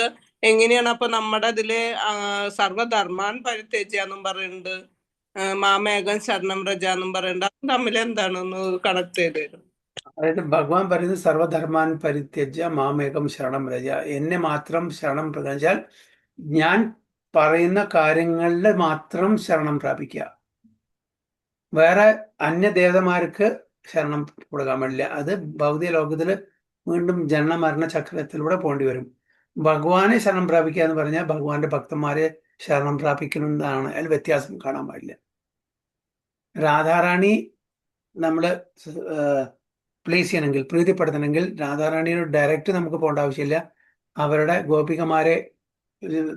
എങ്ങനെയാണ്? അപ്പൊ നമ്മുടെ ഇതില് സർവധർമാൻ പരിത്യജ്യാന്നും പറയുന്നുണ്ട്, മാമേഘം ശരണം രജ എന്നും പറയുന്നുണ്ട്. അത് തമ്മിൽ എന്താണെന്ന് കണക്ട് ചെയ്ത് തരും. അതായത് ഭഗവാൻ പറയുന്നത് സർവധർമാൻ പരിത്യജ്യ മാമേകം ശരണം രജ, എന്നെ മാത്രം ശരണം പ്രകടിച്ചാൽ ഞാൻ പറയുന്ന കാര്യങ്ങളിൽ മാത്രം ശരണം പ്രാപിക്കുക. വേറെ അന്യദേവതമാർക്ക് ശരണം കൊടുക്കാൻ പാടില്ല. അത് ഭൗതിക ലോകത്തിൽ വീണ്ടും ജനന മരണ ചക്രത്തിലൂടെ പോകേണ്ടി വരും. ഭഗവാനെ ശരണം പ്രാപിക്കുക എന്ന് പറഞ്ഞാൽ ഭഗവാന്റെ ഭക്തന്മാരെ ശരണം പ്രാപിക്കുന്നതാണ്. അതിൽ വ്യത്യാസം കാണാൻ പാടില്ല. രാധാറാണി നമ്മൾ പ്ലീസ് ചെയ്യണമെങ്കിൽ, പ്രീതിപ്പെടുത്തണമെങ്കിൽ രാധാറാണിയോട് ഡയറക്റ്റ് നമുക്ക് പോകേണ്ട ആവശ്യമില്ല. അവരുടെ ഗോപികമാരെ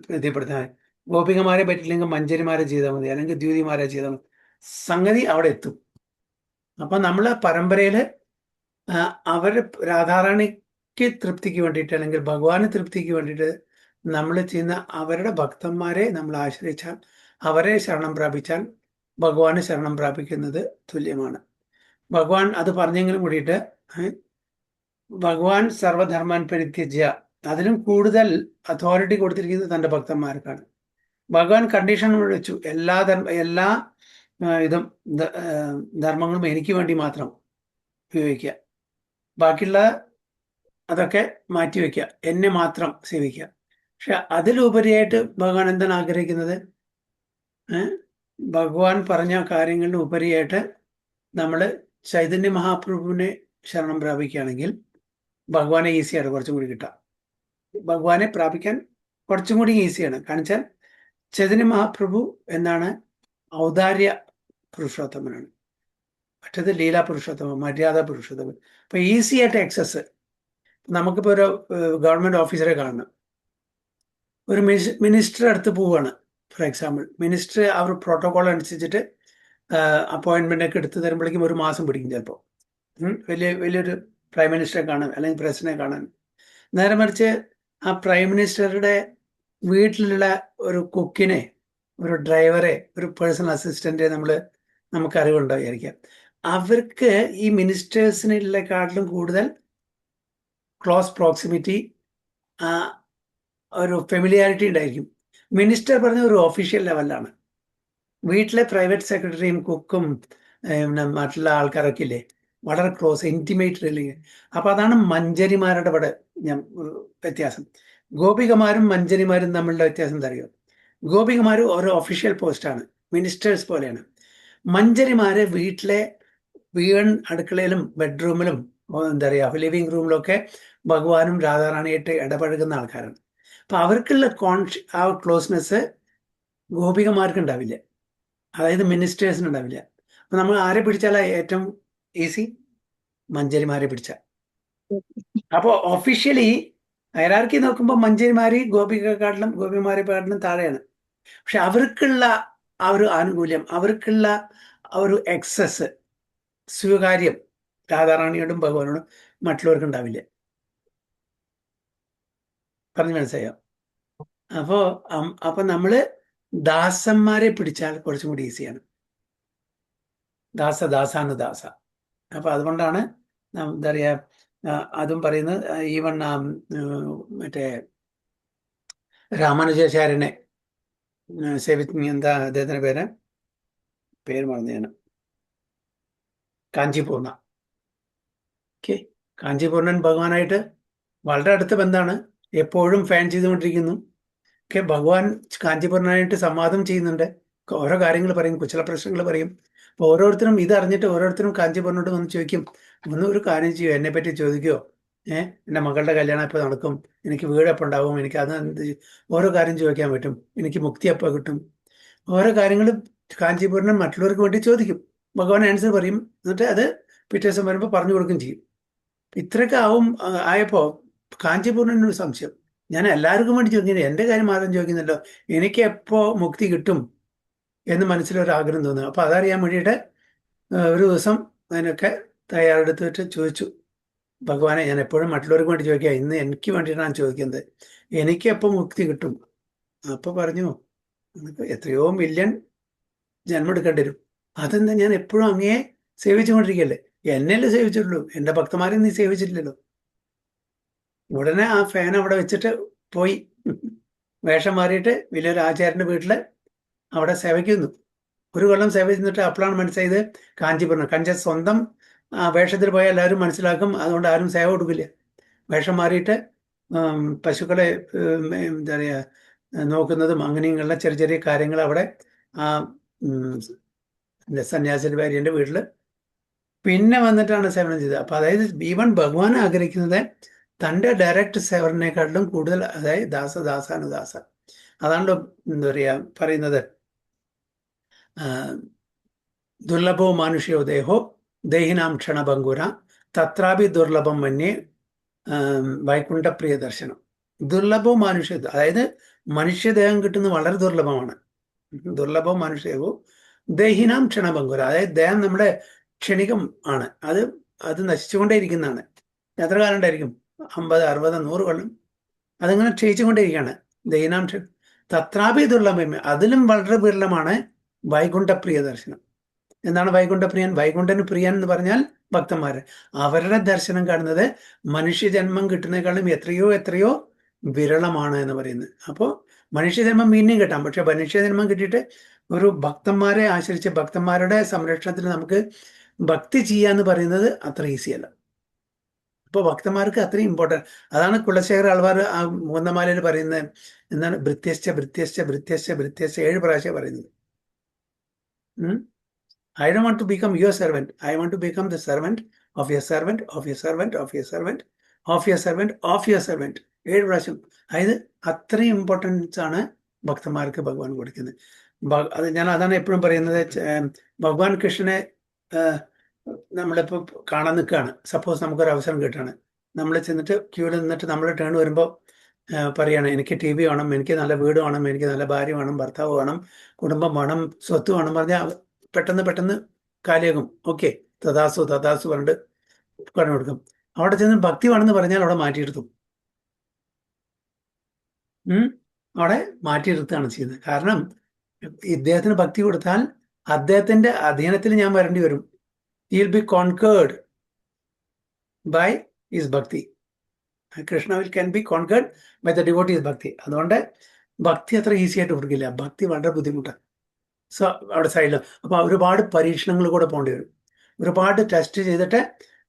പ്രീതിപ്പെടുത്താൻ, ഗോപികമാരെ പറ്റില്ലെങ്കിൽ മഞ്ചരിമാരെ ചെയ്താൽ മതി, അല്ലെങ്കിൽ ദ്യൂതിമാരെ ചെയ്താൽ മതി, സംഗതി അവിടെ എത്തും. അപ്പൊ നമ്മൾ പരമ്പരയിൽ അവർ രാധാറാണിക്ക് തൃപ്തിക്ക് വേണ്ടിയിട്ട് അല്ലെങ്കിൽ ഭഗവാന് തൃപ്തിക്ക് വേണ്ടിയിട്ട് നമ്മൾ ചെയ്യുന്ന അവരുടെ ഭക്തന്മാരെ നമ്മൾ ആശ്രയിച്ചാൽ, അവരെ ശരണം പ്രാപിച്ചാൽ ഭഗവാന് ശരണം പ്രാപിക്കുന്നത് തുല്യമാണ്. ഭഗവാൻ അത് പറഞ്ഞെങ്കിലും കൂടിയിട്ട് ഭഗവാൻ സർവധർമാൻ പരിത്യജ്യ, അതിലും കൂടുതൽ അതോറിറ്റി കൊടുത്തിരിക്കുന്നത് തൻ്റെ ഭക്തന്മാർക്കാണ്. ഭഗവാൻ കണ്ടീഷൻ വെച്ചു, എല്ലാ ഇതും ധർമ്മങ്ങളും എനിക്ക് വേണ്ടി മാത്രം ഉപയോഗിക്കുക, ബാക്കിയുള്ള അതൊക്കെ മാറ്റിവെക്കുക, എന്നെ മാത്രം സേവിക്കുക. പക്ഷെ അതിലുപരിയായിട്ട് ഭഗവാൻ എന്താണ് ആഗ്രഹിക്കുന്നത്? ഭഗവാൻ പറഞ്ഞ കാര്യങ്ങളുടെ ഉപരിയായിട്ട് നമ്മൾ ചൈതന്യ മഹാപ്രഭുവിനെ ശരണം പ്രാപിക്കുകയാണെങ്കിൽ ഭഗവാനെ ഈസിയാണ് കുറച്ചും കൂടി കിട്ടുക. ഭഗവാനെ പ്രാപിക്കാൻ കുറച്ചും കൂടി ഈസിയാണ്. കാരണം വെച്ചാൽ ചൈതന്യ മഹാപ്രഭു എന്നാണ് ഔദാര്യ പുരുഷോത്തമനാണ്, മറ്റത് ലീലാ പുരുഷോത്തമൻ, മര്യാദ പുരുഷോത്തമൻ. അപ്പൊ ഈസി ആയിട്ട് ആക്സസ്. നമുക്കിപ്പോ ഒരു ഗവൺമെന്റ് ഓഫീസറെ കാണണം, ഒരു മിനിസ്റ്റർ അടുത്ത് പോവുകയാണ് ഫോർ എക്സാമ്പിൾ. മിനിസ്റ്റർ അവർ പ്രോട്ടോകോൾ അനുസരിച്ചിട്ട് അപ്പോയിന്റ്മെന്റ് ഒക്കെ എടുത്ത് തരുമ്പോഴേക്കും ഒരു മാസം പിടിക്കും ചിലപ്പോൾ. വലിയൊരു പ്രൈം മിനിസ്റ്ററെ കാണാൻ അല്ലെങ്കിൽ പ്രസിഡന്റിനെ കാണാൻ. നേരെ മറിച്ച് ആ പ്രൈം മിനിസ്റ്ററുടെ വീട്ടിലുള്ള ഒരു കുക്കിനെ, ഒരു ഡ്രൈവറെ, ഒരു പേഴ്സണൽ അസിസ്റ്റന്റെ നമുക്ക് അറിവുണ്ടായിരിക്കാം. അവർക്ക് ഈ മിനിസ്റ്റേഴ്സിനെക്കാട്ടിലും കൂടുതൽ ക്ലോസ് പ്രോക്സിമിറ്റി, ഒരു ഫെമിലിയാരിറ്റി ഉണ്ടായിരിക്കും. മിനിസ്റ്റർ പറഞ്ഞ ഒരു ഒഫീഷ്യൽ ലെവലാണ്. വീട്ടിലെ പ്രൈവറ്റ് സെക്രട്ടറിയും കുക്കും മറ്റുള്ള ആൾക്കാരൊക്കെ ഇല്ലേ, വളരെ ക്ലോസ് ഇന്റിമേറ്റ് റിലേഷൻ. അപ്പൊ അതാണ് മഞ്ചരിമാരുടെ ഇവിടെ വ്യത്യാസം. ഗോപികമാരും മഞ്ചരിമാരും തമ്മിലുള്ള വ്യത്യാസം എന്താ അറിയോ? ഗോപികമാർ ഓരോ ഒഫീഷ്യൽ പോസ്റ്റാണ്, മിനിസ്റ്റേഴ്സ് പോലെയാണ്. മഞ്ചരിമാര് വീട്ടിലെ അടുക്കളയിലും ബെഡ്റൂമിലും എന്താ പറയുക ലിവിങ് റൂമിലൊക്കെ ഭഗവാനും രാധാറാണിയായിട്ട് ഇടപഴകുന്ന ആൾക്കാരാണ്. അപ്പൊ അവർക്കുള്ള ആ ക്ലോസ്നെസ് ഗോപികമാർക്ക് ഉണ്ടാവില്ല, അതായത് മിനിസ്റ്റേഴ്സിന് ഉണ്ടാവില്ല. അപ്പൊ നമ്മൾ ആരെ പിടിച്ചാലാ ഏറ്റവും ഈസി? മഞ്ചരിമാരെ പിടിച്ചാൽ. അപ്പോൾ ഒഫീഷ്യലി ഹൈറാർക്കി നോക്കുമ്പോൾ മഞ്ചരിമാര് ഗോപികമാരെക്കാട്ടിലും താഴെയാണ്. പക്ഷെ അവർക്കുള്ള ആ ഒരു ആനുകൂല്യം, അവർക്കുള്ള ആ ഒരു എക്സസ്, സ്വീകാര്യം രാധാറാണിയോടും ഭഗവാനോടും മറ്റുള്ളവർക്ക് ഉണ്ടാവില്ല. പറഞ്ഞു മനസ്സിലായോ? അപ്പൊ നമ്മള് ദാസന്മാരെ പിടിച്ചാൽ കുറച്ചും കൂടി ഈസിയാണ്. ദാസാണ് ദാസ. അപ്പൊ അതുകൊണ്ടാണ് എന്താ പറയാ അതും പറയുന്നത്. ഈവൻ മറ്റേ രാമാനുജാചാര്യനെ എന്താ അദ്ദേഹത്തിന്റെ പേര് മറന്നതാണ്, കാഞ്ചിപൂർണ. ഓക്കെ, കാഞ്ചിപൂർണൻ ഭഗവാനായിട്ട് വളരെ അടുത്ത ബന്ധമാണ്, എപ്പോഴും ഫാൻ ചെയ്തുകൊണ്ടിരിക്കുന്നു. ഭഗവാൻ കാഞ്ചിപൂർണനായിട്ട് സംവാദം ചെയ്യുന്നുണ്ട്, ഓരോ കാര്യങ്ങൾ പറയും, കുശല പ്രശ്നങ്ങൾ പറയും. അപ്പോൾ ഓരോരുത്തരും ഇതറിഞ്ഞിട്ട് ഓരോരുത്തരും കാഞ്ചീപുരനോട് വന്ന് ചോദിക്കും, ഒന്ന് ഒരു കാര്യം ചെയ്യോ, എന്നെ പറ്റി ചോദിക്കുമോ, എൻ്റെ മകളുടെ കല്യാണം എപ്പോൾ നടക്കും, എനിക്ക് വീട് എപ്പോൾ ഉണ്ടാവും, എനിക്ക് അത് ഓരോ കാര്യം ചോദിക്കാൻ പറ്റും, എനിക്ക് മുക്തി എപ്പോൾ കിട്ടും, ഓരോ കാര്യങ്ങൾ കാഞ്ചീപുരനും മറ്റുള്ളവർക്ക് വേണ്ടി ചോദിക്കും. ഭഗവാൻ ആൻസർ പറയും, എന്നിട്ട് അത് പിറ്റേ ദിവസം വരുമ്പോൾ പറഞ്ഞു കൊടുക്കുകയും ചെയ്യും. ഇത്രയൊക്കെ ആയപ്പോൾ കാഞ്ചീപുരനൊരു സംശയം, ഞാൻ എല്ലാവർക്കും വേണ്ടി ചോദിക്കുന്നത്, എൻ്റെ കാര്യം മാത്രം ചോദിക്കുന്നല്ലോ, എനിക്ക് എപ്പോൾ മുക്തി കിട്ടും എന്ന് മനസ്സിലൊരാഗ്രഹം തോന്നുന്നു. അപ്പോൾ അതറിയാൻ വേണ്ടിയിട്ട് ഒരു ദിവസം അതിനൊക്കെ തയ്യാറെടുത്തിട്ട് ചോദിച്ചു, ഭഗവാനെ ഞാൻ എപ്പോഴും മറ്റുള്ളവർക്ക് വേണ്ടി ചോദിക്കുക, ഇന്ന് എനിക്ക് വേണ്ടിയിട്ടാണ് ചോദിക്കുന്നത്, എനിക്ക് എപ്പോൾ മുക്തി കിട്ടും? അപ്പോൾ പറഞ്ഞു, നിനക്ക് എത്രയോ മില്യൺ ജന്മം എടുക്കേണ്ടി വരും, അതെന്താ, ഞാൻ എപ്പോഴും അങ്ങയെ സേവിച്ചുകൊണ്ടിരിക്കുകയല്ലേ, എന്നെയല്ലേ സേവിച്ചിട്ടുള്ളൂ, എൻ്റെ ഭക്തന്മാരെ നീ സേവിച്ചിട്ടില്ലല്ലോ. ഉടനെ ആ ഫാൻ അവിടെ വെച്ചിട്ട് പോയി വേഷം മാറിയിട്ട് വലിയൊരു ആചാര്യൻ്റെ വീട്ടിൽ അവിടെ സേവയ്ക്കുന്നു. ഒരു കൊല്ലം സേവ ചെന്നിട്ട് അപ്പോഴാണ് മനസ്സിലായത് കാഞ്ചീപുരം കഞ്ച സ്വന്തം വേഷത്തിൽ പോയാൽ എല്ലാവരും മനസ്സിലാക്കും, അതുകൊണ്ട് ആരും സേവ കൊടുക്കില്ല. വേഷം മാറിയിട്ട് പശുക്കളെ എന്താ പറയുക നോക്കുന്നതും അങ്ങനെയുള്ള ചെറിയ ചെറിയ കാര്യങ്ങൾ അവിടെ ആ സന്യാസിന്റെ ഭാര്യൻ്റെ വീട്ടിൽ പിന്നെ വന്നിട്ടാണ് സേവനം ചെയ്തത്. അപ്പൊ അതായത് ഈവൻ ഭഗവാൻ ആഗ്രഹിക്കുന്നത് തൻ്റെ ഡയറക്റ്റ് സേവനേക്കാട്ടിലും കൂടുതൽ, അതായത് ദാസാനുദാസ. അതാണല്ലോ എന്താ പറയുക പറയുന്നത്, ദുർലഭോ മാനുഷ്യോ ദേഹോ ദേഹിനാം ക്ഷണഭംഗുര തത്രാപി ദുർലഭം മന്യേ വൈകുണ്ഠപ്രിയ ദർശനം. ദുർലഭോ മനുഷ്യ, അതായത് മനുഷ്യദേഹം കിട്ടുന്നത് വളരെ ദുർലഭമാണ്. ദുർലഭോ മനുഷ്യവോ ദേഹിനാം ക്ഷണഭംഗുര, അതായത് ദേഹം നമ്മുടെ ക്ഷണികം ആണ്, അത് നശിച്ചുകൊണ്ടേയിരിക്കുന്നതാണ്. എത്ര കാലം ഉണ്ടായിരിക്കും? 50, 60, 100 കൊല്ലം അതിങ്ങനെ ക്ഷയിച്ചുകൊണ്ടേയിരിക്കുകയാണ്. ദൈനാം തത്രാപി ദുർലഭം, അതിലും വളരെ വിരളമാണ് വൈകുണ്ഠപ്രിയ ദർശനം. എന്താണ് വൈകുണ്ഠപ്രിയൻ? വൈകുണ്ഠന് പ്രിയൻ എന്ന് പറഞ്ഞാൽ ഭക്തന്മാര്, അവരുടെ ദർശനം കാണുന്നത് മനുഷ്യജന്മം കിട്ടുന്നതിനേക്കാളും എത്രയോ വിരളമാണ് എന്ന് പറയുന്നത്. അപ്പോൾ മനുഷ്യജന്മം വീണ്ടും കിട്ടാം, പക്ഷെ മനുഷ്യജന്മം കിട്ടിയിട്ട് ഒരു ഭക്തന്മാരെ ആശ്രയിച്ച് ഭക്തന്മാരുടെ സംരക്ഷണത്തിൽ നമുക്ക് ഭക്തി ചെയ്യാന്ന് പറയുന്നത് അത്ര ഈസിയല്ല. അപ്പോൾ ഭക്തന്മാർക്ക് അത്രയും ഇമ്പോർട്ടൻറ്റ്. അതാണ് കുലശേഖര ആൾവാർ ആ മൂന്നമാലയിൽ പറയുന്നത്, എന്താണ് ഭൃത്യശ്ച 7 പ്രാവശ്യം പറയുന്നത്. I don't want to become your servant. I want to become the servant of your servant, of your servant, of your servant, of your servant, of your servant. 7 പ്രാവശ്യം. അതായത് അത്രയും ഇമ്പോർട്ടൻസ് ആണ് ഭക്തന്മാർക്ക് ഭഗവാൻ കൊടുക്കുന്നത്. അതാണ് എപ്പോഴും പറയുന്നത്, ഭഗവാൻ കൃഷ്ണനെ നമ്മളിപ്പോൾ കാണാൻ നിൽക്കുകയാണ്. സപ്പോസ് നമുക്കൊരു അവസരം കിട്ടുകയാണ്, നമ്മൾ ചെന്നിട്ട് ക്യൂവിൽ നിന്നിട്ട് നമ്മൾ ടേൺ വരുമ്പോൾ പറയാണ്, എനിക്ക് TV വേണം, എനിക്ക് നല്ല വീട് വേണം, എനിക്ക് നല്ല ഭാര്യ വേണം, ഭർത്താവ് വേണം, കുടുംബം വേണം, സ്വത്ത് വേണം പറഞ്ഞാൽ പെട്ടെന്ന് കാലിയാകും. ഓക്കെ, തഥാസു പറഞ്ഞിട്ട് പറഞ്ഞു കൊടുക്കും. അവിടെ ചെന്ന് ഭക്തി വേണമെന്ന് പറഞ്ഞാൽ അവിടെ മാറ്റിയെടുത്തു. അവിടെ മാറ്റിയെടുത്താണ് ചെയ്യുന്നത്. കാരണം ഇദ്ദേഹത്തിന് ഭക്തി കൊടുത്താൽ അദ്ദേഹത്തിന്റെ അധീനത്തിൽ ഞാൻ വരേണ്ടി വരും. He will be conquered by his bhakti. Krishna can be conquered by the devotee's bhakti. അതുകൊണ്ട് ഭക്തി അത്ര ഈസി ആയിട്ട് കൊടുക്കില്ല, ഭക്തി വളരെ ബുദ്ധിമുട്ടാണ്. സോ അവിടെ സൈഡിൽ അപ്പോൾ ഒരുപാട് പരീക്ഷണങ്ങൾ കൂടെ പോകേണ്ടി വരും. ഒരുപാട് ടെസ്റ്റ് ചെയ്തിട്ട്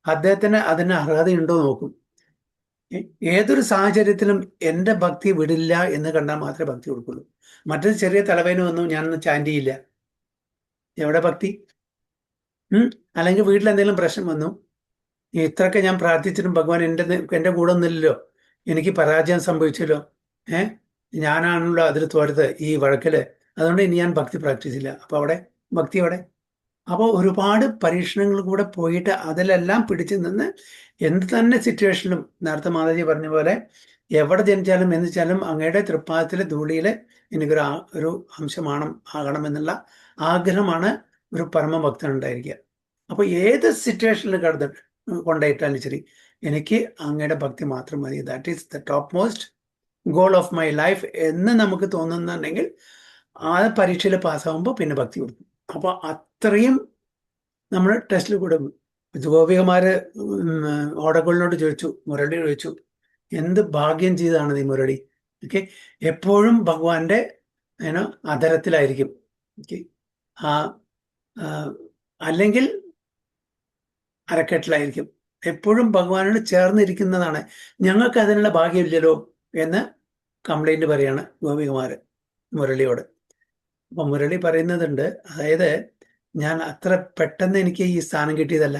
അദ്ദേഹത്തിന് അതിന് അർഹതയുണ്ടോ നോക്കും. ഏതൊരു സാഹചര്യത്തിലും എൻ്റെ ഭക്തി വിടില്ല എന്ന് കണ്ടാൽ മാത്രമേ ഭക്തി കൊടുക്കുള്ളൂ. മറ്റൊരു ചെറിയ തലവേന വന്നു ഞാനൊന്ന് ചാൻഡ് ചെയ്യില്ല, എവിടെ ഭക്തി? അല്ലെങ്കിൽ വീട്ടിൽ എന്തെങ്കിലും പ്രശ്നം വന്നു, ഇത്രയൊക്കെ ഞാൻ പ്രാർത്ഥിച്ചിട്ടും ഭഗവാൻ എൻ്റെ കൂടെ ഒന്നുമില്ലല്ലോ, എനിക്ക് പരാജയം സംഭവിച്ചല്ലോ, ഞാനാണല്ലോ അതിൽ തോരത്ത് ഈ വഴക്കില്, അതുകൊണ്ട് ഇനി ഞാൻ ഭക്തി പ്രാക്ടീസ് ഇല്ല. അപ്പോൾ അവിടെ ഭക്തി അവിടെ. അപ്പോൾ ഒരുപാട് പരീക്ഷണങ്ങൾ കൂടെ പോയിട്ട് അതിലെല്ലാം പിടിച്ചു നിന്ന് എന്ത് തന്നെ സിറ്റുവേഷനിലും, നേരത്തെ മാതാജി പറഞ്ഞ പോലെ എവിടെ ജനിച്ചാലും എന്ത് വെച്ചാലും അങ്ങയുടെ തൃപ്പാദത്തിലെ ധൂളിയിൽ എനിക്കൊരു അംശമാണ് ആകണമെന്നുള്ള ആഗ്രഹമാണ് ഒരു പരമഭക്തൻ ഉണ്ടായിരിക്കുക. അപ്പോൾ ഏത് സിറ്റുവേഷനിൽ കൊണ്ടുപോയിട്ടാലും ശരി, എനിക്ക് അങ്ങയുടെ ഭക്തി മാത്രം മതി, that is the top most goal of my life എന്ന് നമുക്ക് തോന്നുന്നുണ്ടെങ്കിൽ ആ പരീക്ഷയിൽ പാസ്സാകുമ്പോൾ പിന്നെ ഭക്തി കൊടുക്കും. അപ്പോൾ അത്രയും നമ്മൾ ടെസ്റ്റിൽ കൂടെ ഗോപികമാര് ഓടകളിനോട് ചോദിച്ചു, മുരളി ചോദിച്ചു, എന്ത് ഭാഗ്യം ചെയ്താണ് ഈ മുരളി. ഓക്കെ, എപ്പോഴും ഭഗവാന്റെ അധരത്തിലായിരിക്കും. ഓക്കെ, അല്ലെങ്കിൽ അരക്കെട്ടിലായിരിക്കും, എപ്പോഴും ഭഗവാനോട് ചേർന്നിരിക്കുന്നതാണ്. ഞങ്ങൾക്ക് അതിനുള്ള ഭാഗ്യമില്ലല്ലോ എന്ന് കംപ്ലൈന്റ് പറയാണ് ഗോപികമാര് മുരളിയോട്. അപ്പൊ മുരളി പറയുന്നതുണ്ട്, അതായത് ഞാൻ അത്ര പെട്ടെന്ന് എനിക്ക് ഈ സ്ഥാനം കിട്ടിയതല്ല.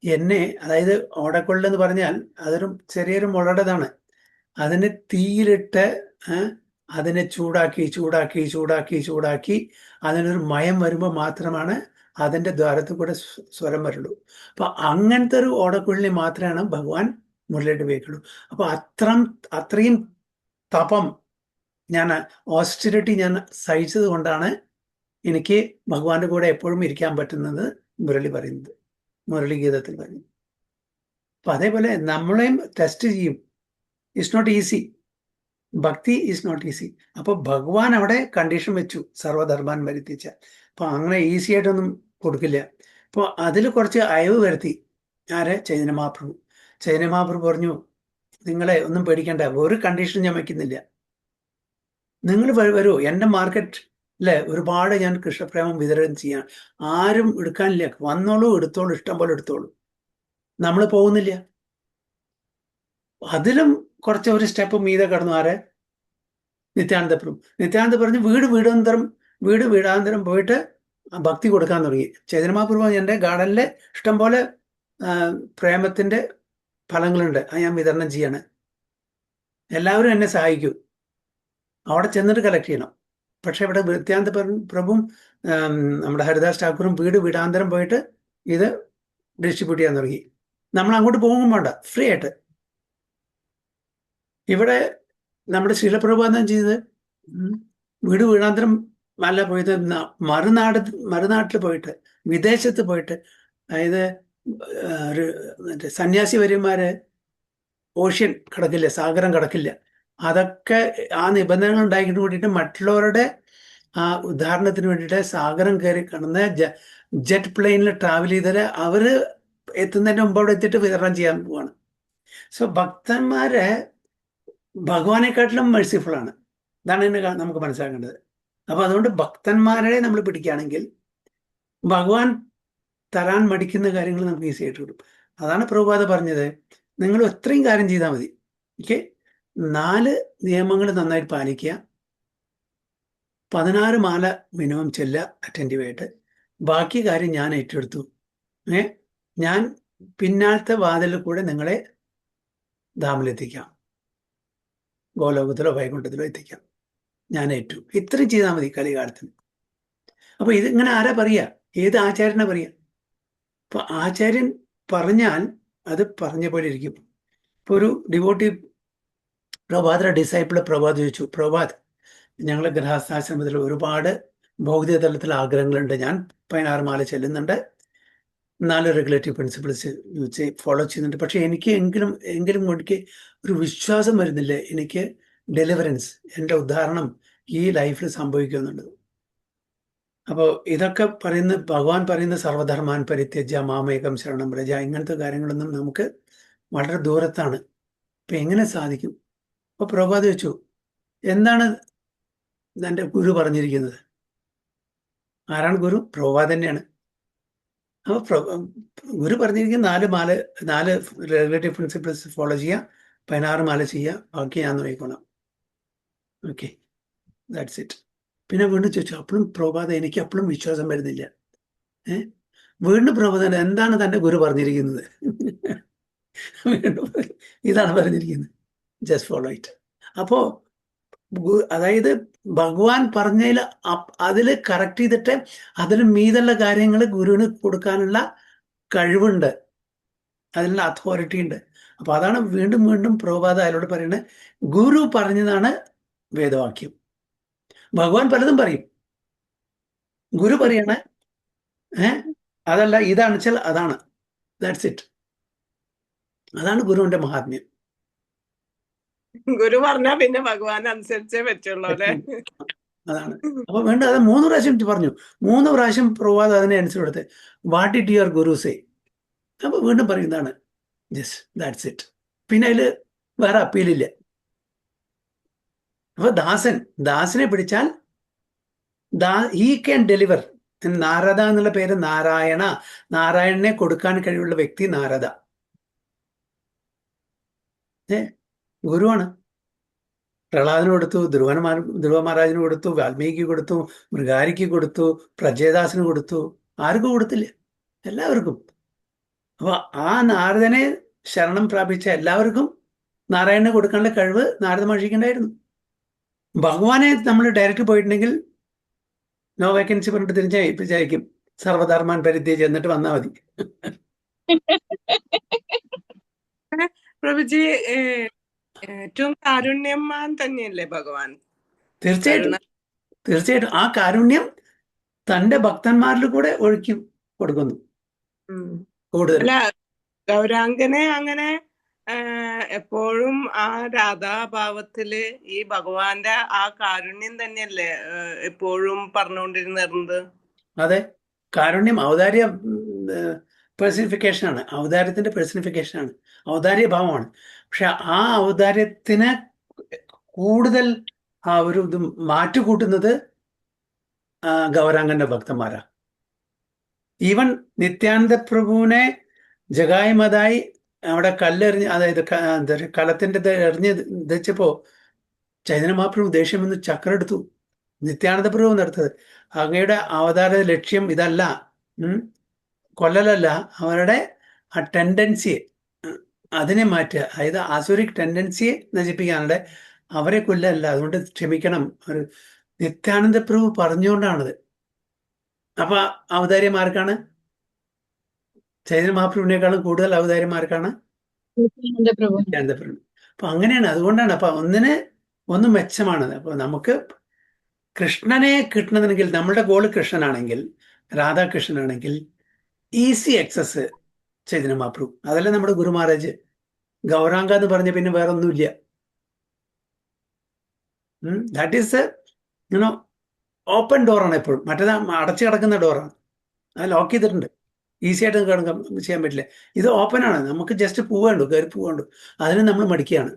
എന്നെ, അതായത് ഓടക്കൊള്ളെന്ന് പറഞ്ഞാൽ അതൊരു ചെറിയൊരു മുളയുടേതാണ്. അതിനെ തീയിലിട്ട് അതിനെ ചൂടാക്കി അതിനൊരു മയം വരുമ്പോൾ മാത്രമാണ് അതിൻ്റെ ദ്വാരത്തിൽ കൂടെ സ്വരം വരുള്ളൂ. അപ്പൊ അങ്ങനത്തെ ഒരു ഓടക്കുഴലിനെ മാത്രമാണ് ഭഗവാൻ മുരളിയിട്ട് ഉപയോഗിക്കുള്ളൂ. അപ്പൊ അത്രയും തപം ഞാൻ, ഓസ്റ്ററിറ്റി ഞാൻ സഹിച്ചത് കൊണ്ടാണ് എനിക്ക് ഭഗവാന്റെ കൂടെ എപ്പോഴും ഇരിക്കാൻ പറ്റുന്നത് മുരളി ഗീതത്തിൽ പറയുന്നത്. അപ്പൊ അതേപോലെ നമ്മളെയും ടെസ്റ്റ് ചെയ്യും. It's not easy. ഭക്തി ഈസ് നോട്ട് ഈസി. അപ്പൊ ഭഗവാൻ അവിടെ കണ്ടീഷൻ വെച്ചു, സർവധർമാൻ പരിത്യജ. അപ്പൊ അങ്ങനെ ഈസി ആയിട്ടൊന്നും കൊടുക്കില്ല. അപ്പോൾ അതിൽ കുറച്ച് അയവ് വരുത്തി. ചൈതന്യ മഹാപ്രഭു പറഞ്ഞു, നിങ്ങളെ ഒന്നും പേടിക്കേണ്ട, ഒരു കണ്ടീഷൻ ഞാൻ വയ്ക്കുന്നില്ല. നിങ്ങൾ വരൂ എൻ്റെ മാർക്കറ്റിലെ ഒരുപാട് ഞാൻ കൃഷ്ണപ്രേമം വിതരണം ചെയ്യാൻ, ആരും എടുക്കാനില്ല, വന്നോളൂ, എടുത്തോളൂ, ഇഷ്ടം പോലെ എടുത്തോളൂ. നമ്മൾ പോകുന്നില്ല. അതിലും കുറച്ച് ഒരു സ്റ്റെപ്പ് മീതെ കടന്നു. നിത്യാനന്ദ പറഞ്ഞു വീട് വീടാന്തരം പോയിട്ട് ഭക്തി കൊടുക്കാൻ തുടങ്ങി. ചൈതന്യ മഹാപ്രഭു എൻ്റെ ഗാർഡനിലെ ഇഷ്ടം പോലെ പ്രേമത്തിന്റെ ഫലങ്ങളുണ്ട്, അത് ഞാൻ വിതരണം ചെയ്യാണ്. എല്ലാവരും എന്നെ സഹായിക്കൂ, അവിടെ ചെന്നിട്ട് കളക്ട് ചെയ്യണം. പക്ഷെ ഇവിടെ നിത്യാനന്ദ പ്രഭുവും നമ്മുടെ ഹരിദാസ് ഠാക്കൂറും വീട് വീടാന്തരം പോയിട്ട് ഇത് ഡിസ്ട്രിബ്യൂട്ട് ചെയ്യാൻ തുടങ്ങി. നമ്മൾ അങ്ങോട്ട് പോകും വേണ്ട, ഫ്രീ ആയിട്ട്. ഇവിടെ നമ്മുടെ ശീലപ്രഭാതം ചെയ്ത് വീട് വീടാന്തരം അല്ല പോയത്, മറുനാട്ടിൽ പോയിട്ട്, വിദേശത്ത് പോയിട്ട്, അതായത് മറ്റേ സന്യാസി വര്യന്മാര് ഓഷ്യൻ കടക്കില്ല, സാഗരം കടക്കില്ല. അതൊക്കെ ആ നിബന്ധനകൾ ഉണ്ടാക്കിയിട്ട് വേണ്ടിയിട്ട് മറ്റുള്ളവരുടെ ആ ഉദാഹരണത്തിന് വേണ്ടിയിട്ട് സാഗരം കയറി കടന്ന് ജെറ്റ് പ്ലെയിനിൽ ട്രാവൽ ചെയ്താൽ അവര് എത്തുന്നതിന് മുമ്പ് അവിടെ എത്തിയിട്ട് വിതരണം ചെയ്യാൻ പോവാണ്. സോ ഭക്തന്മാരെ ഭഗവാനെക്കാട്ടിലും മെഴ്സിഫുൾ ആണ്. ഇതാണ് നമുക്ക് മനസ്സിലാക്കേണ്ടത്. അപ്പൊ അതുകൊണ്ട് ഭക്തന്മാരെ നമ്മൾ പിടിക്കുകയാണെങ്കിൽ ഭഗവാൻ തരാൻ മടിക്കുന്ന കാര്യങ്ങൾ നമുക്ക് ഈസി ആയിട്ട് കിട്ടും. അതാണ് പ്രഭുപാദ പറഞ്ഞത്, നിങ്ങൾ എത്രയും കാര്യം ചെയ്താൽ മതി. ഓക്കെ, 4 നിയമങ്ങൾ നന്നായിട്ട് പാലിക്കുക, 16 മാല മിനിമം ചെല്ലുക അറ്റൻറ്റീവ് ആയിട്ട്, ബാക്കി കാര്യം ഞാൻ ഏറ്റെടുത്തു. ഞാൻ പിന്നാലത്തെ വാതിലിൽ കൂടെ നിങ്ങളെ ധാമിലെത്തിക്കാം, ഗോലോകത്തിലോ വൈകുണ്ഠത്തിലോ എത്തിക്കാം, ഞാൻ ഏറ്റു. ഇത്രയും ചെയ്താൽ മതി കലികാലത്തിന്. അപ്പൊ ഇതിങ്ങനെ ആരാ പറയാ? ഏത് ആചാര്യനെ പറയാ? അപ്പൊ ആചാര്യൻ പറഞ്ഞാൽ അത് പറഞ്ഞ പോലെ ഇരിക്കും. ഇപ്പൊ ഒരു ഡിവോട്ടി പ്രഭാതയുടെ ഡിസൈപ്പിൾ പ്രഭാത് ചോദിച്ചു, പ്രഭാത്, ഞങ്ങളെ ഗൃഹസ്ഥാശ്രമത്തിൽ ഒരുപാട് ഭൗതിക തലത്തിൽ ആഗ്രഹങ്ങളുണ്ട്, ഞാൻ 16 മാല ചെല്ലുന്നുണ്ട്, 4 റെഗുലേറ്ററി പ്രിൻസിപ്പിൾസ് ഫോളോ ചെയ്യുന്നുണ്ട്, പക്ഷെ എനിക്ക് എങ്കിലും എനിക്ക് ഒരു വിശ്വാസം വരുന്നില്ല, എനിക്ക് ഡെലിവറൻസ്, എൻ്റെ ഉദ്ധാരണം ഈ ലൈഫിൽ സംഭവിക്കുന്നുണ്ട്. അപ്പോൾ ഇതൊക്കെ ഭഗവാൻ പറയുന്ന സർവധർമാൻ പരിത്യജ മാമേകം ശരണം വ്രജ, ഇങ്ങനത്തെ കാര്യങ്ങളൊന്നും നമുക്ക് വളരെ ദൂരത്താണ്. ഇപ്പൊ എങ്ങനെ സാധിക്കും? അപ്പൊ പ്രഭാത് വെച്ചു, എന്താണ് എൻ്റെ ഗുരു പറഞ്ഞിരിക്കുന്നത്? ആരാണ് ഗുരു? പ്രഭാത് തന്നെയാണ്. അപ്പോൾ ഗുരു പറഞ്ഞിരിക്കുന്ന 4 റെഗുലേറ്ററി പ്രിൻസിപ്പിൾസ് ഫോളോ ചെയ്യുക, 16 മാല ചെയ്യുക, ബാക്കി ഞാൻ നോക്കിക്കോളാം. Okay, that's it. പിന്നെ വീണ്ടും ചോദിച്ചു, അപ്പോഴും പ്രഭാത എനിക്ക് അപ്പോഴും വിശ്വാസം വരുന്നില്ല. വീണ്ടും പ്രഭാതൻ എന്താണ് തൻ്റെ ഗുരു പറഞ്ഞിരിക്കുന്നത്? ഇതാണ് പറഞ്ഞിരിക്കുന്നത്, ജസ്റ്റ് ഫോളോ ഇറ്റ്. അപ്പോ അതായത് ഭഗവാൻ പറഞ്ഞതിൽ അതിൽ കറക്റ്റ് ചെയ്തിട്ട് അതിൽ മീതുള്ള കാര്യങ്ങൾ ഗുരുവിന് കൊടുക്കാനുള്ള കഴിവുണ്ട്, അതിനുള്ള അതോറിറ്റി ഉണ്ട്. അപ്പൊ അതാണ് വീണ്ടും വീണ്ടും പ്രഭുപാദ അയാളോട് പറയുന്നത്, ഗുരു പറഞ്ഞതാണ് വേദവാക്യം. ഭഗവാൻ പലതും പറയും, ഗുരു പറയണ അതല്ല, ഇതാണ് വെച്ചാൽ അതാണ്, ദാറ്റ്സ് ഇറ്റ്. അതാണ് ഗുരുവിന്റെ മഹാത്മ്യം. ഗുരു പറഞ്ഞാ പിന്നെ ഭഗവാൻ അനുസരിച്ചേ പറ്റുള്ളൂ അല്ലെ? അതാണ്. അപ്പൊ വേണ്ട, അത് 3 പ്രാവശ്യം പറഞ്ഞു. 3 പ്രാവശ്യം പ്രഭാത് അതിനെ അനുസരിച്ച് what did your Guru say? അപ്പൊ വീണ്ടും പറയുന്നതാണ് ജസ്റ്റ് ദാറ്റ്സ് ഇറ്റ്. പിന്നെ അതില് വേറെ അപ്പീലില്ല. അപ്പൊ ദാസനെ പിടിച്ചാൽ ഹീ ക്യാൻ ഡെലിവർ. നാരദ എന്നുള്ള പേര് നാരായണനെ കൊടുക്കാൻ കഴിവുള്ള വ്യക്തി നാരദ. ഗുരുവാണ്. പ്രഹ്ലാദന് കൊടുത്തു, ധ്രുവ മഹാരാജിന് കൊടുത്തു, വാൽമീകി കൊടുത്തു, മൃഗാരിക്ക് കൊടുത്തു, പ്രജയദാസിന് കൊടുത്തു. ആർക്കും കൊടുത്തില്ല, എല്ലാവർക്കും. അപ്പൊ ആ നാരദനെ ശരണം പ്രാപിച്ച എല്ലാവർക്കും നാരായണന് കൊടുക്കാനുള്ള കഴിവ് നാരദ മഹർഷിക്കുണ്ടായിരുന്നു. ഭഗവാനെ നമ്മൾ ഡയറക്റ്റ് പോയിട്ടുണ്ടെങ്കിൽ നോ വേക്കൻസി പറഞ്ഞിട്ട് വിചാരിക്കും സർവധർമാൻ പരിത്യജ് എന്നിട്ട് വന്നാൽ മതി. പ്രഭുജി, ഏറ്റവും കാരുണ്യവാൻ തന്നെയല്ലേ ഭഗവാൻ? തീർച്ചയായിട്ടും തീർച്ചയായിട്ടും ആ കാരുണ്യം തന്റെ ഭക്തന്മാരിൽ കൂടെ ഒഴുക്കി കൊടുക്കുന്നു കൂടുതൽ. അല്ല, ഗൗരാംഗനെ അങ്ങനെ എപ്പോഴും ആ രാധാഭാവത്തില് ഈ ഭഗവാന്റെ ആ കാരുണ്യം തന്നെയല്ലേ എപ്പോഴും പറഞ്ഞുകൊണ്ടിരുന്നത്? അതെ, കാരുണ്യം ഔദാര്യ പേഴ്സണിഫിക്കേഷൻ ആണ്, ഔദാര്യത്തിന്റെ പേഴ്സണിഫിക്കേഷൻ ആണ്, ഔദാര്യ ഭാവമാണ്. പക്ഷെ ആ ഔദാര്യത്തിന് കൂടുതൽ ആ ഒരു ഇത് മാറ്റുകൂട്ടുന്നത് ഗൗരാംഗന്റെ ഭക്തന്മാരാ. ഈവൻ നിത്യാനന്ദ പ്രഭുവിനെ ജഗായി മതായി അവിടെ കല്ലെറിഞ്ഞ്, അതായത് കലത്തിന്റെ എറിഞ്ഞ് ധരിച്ചപ്പോ ചൈതന്യ മഹാപ്രഭു ദേഷ്യം വന്ന് ചക്രം എടുത്തു. നിത്യാനന്ദ പ്രഭു നടത്തത് അങ്ങയുടെ അവതാര ലക്ഷ്യം ഇതല്ല, കൊല്ലലല്ല, അവരുടെ ആ ടെൻഡൻസിയെ അതിനെ മാറ്റുക, അതായത് ആസുരിക് ടെൻഡൻസിയെ നശിപ്പിക്കാനുണ്ട്, അവരെ കൊല്ലല്ല, അതുകൊണ്ട് ക്ഷമിക്കണം. ഒരു നിത്യാനന്ദ പ്രഭു പറഞ്ഞുകൊണ്ടാണത്. അപ്പൊ ഔദാര്യമാർക്കാണ്? ചൈതന്യ മഹാപ്രഭുവിനേക്കാളും കൂടുതൽ ഔദാര്യമാർക്കാണ് നിത്യാനന്ദ പ്രഭു. അപ്പൊ അങ്ങനെയാണ്, അതുകൊണ്ടാണ്. അപ്പൊ ഒന്ന് മെച്ചമാണത്. അപ്പൊ നമുക്ക് കൃഷ്ണനെ കിട്ടണമെങ്കിൽ, നമ്മളുടെ goal കൃഷ്ണനാണെങ്കിൽ, രാധാകൃഷ്ണനാണെങ്കിൽ, easy access Chaitanya Mahaprabhu. അതല്ല നമ്മുടെ ഗുരു മഹാരാജ്. ഗൗരാംഗ എന്ന് പറഞ്ഞ പിന്നെ വേറെ ഒന്നുമില്ല. ദാറ്റ് ഈസ് ഓപ്പൺ ഡോറാണ് എപ്പോഴും. മറ്റേത് അടച്ചു കിടക്കുന്ന ഡോറാണ്, അത് ലോക്ക് ചെയ്തിട്ടുണ്ട്, ഈസി ആയിട്ട് ചെയ്യാൻ പറ്റില്ല. ഇത് ഓപ്പൺ ആണ്, നമുക്ക് ജസ്റ്റ് പോവേണ്ടു, കയറി പോവേണ്ടു. അതിന് നമ്മൾ മടിക്കുകയാണ്.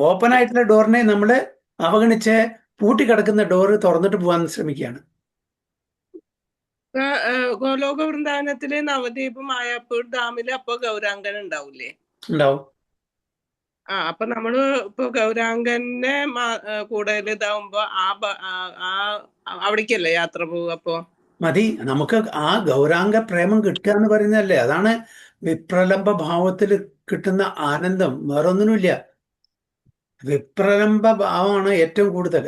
ഓപ്പൺ ആയിട്ടുള്ള ഡോറിനെ നമ്മൾ അവഗണിച്ച് പൂട്ടിക്കിടക്കുന്ന ഡോറ് തുറന്നിട്ട് പോകാൻ ശ്രമിക്കുകയാണ്. ഗോലോക വൃന്ദാവനത്തിലെ നവദ്വീപ് മായാപ്പൂർ ഡാമില് അപ്പൊ ഗൗരാംഗൻ ഉണ്ടാവൂലേ? ഉണ്ടാവും. അപ്പൊ നമ്മള് ഇപ്പൊ ഗൗരാംഗന്റെ കൂടെ ഇതാവുമ്പോ അവിടേക്കല്ലേ യാത്ര പോവുക? അപ്പൊ മതി, നമുക്ക് ആ ഗൗരാംഗ പ്രേമം കിട്ടുക എന്ന് പറയുന്നതല്ലേ, അതാണ് വിപ്രലംബ ഭാവത്തിൽ കിട്ടുന്ന ആനന്ദം, വേറൊന്നിനുമില്ല. വിപ്രലംബ ഭാവമാണ് ഏറ്റവും കൂടുതൽ.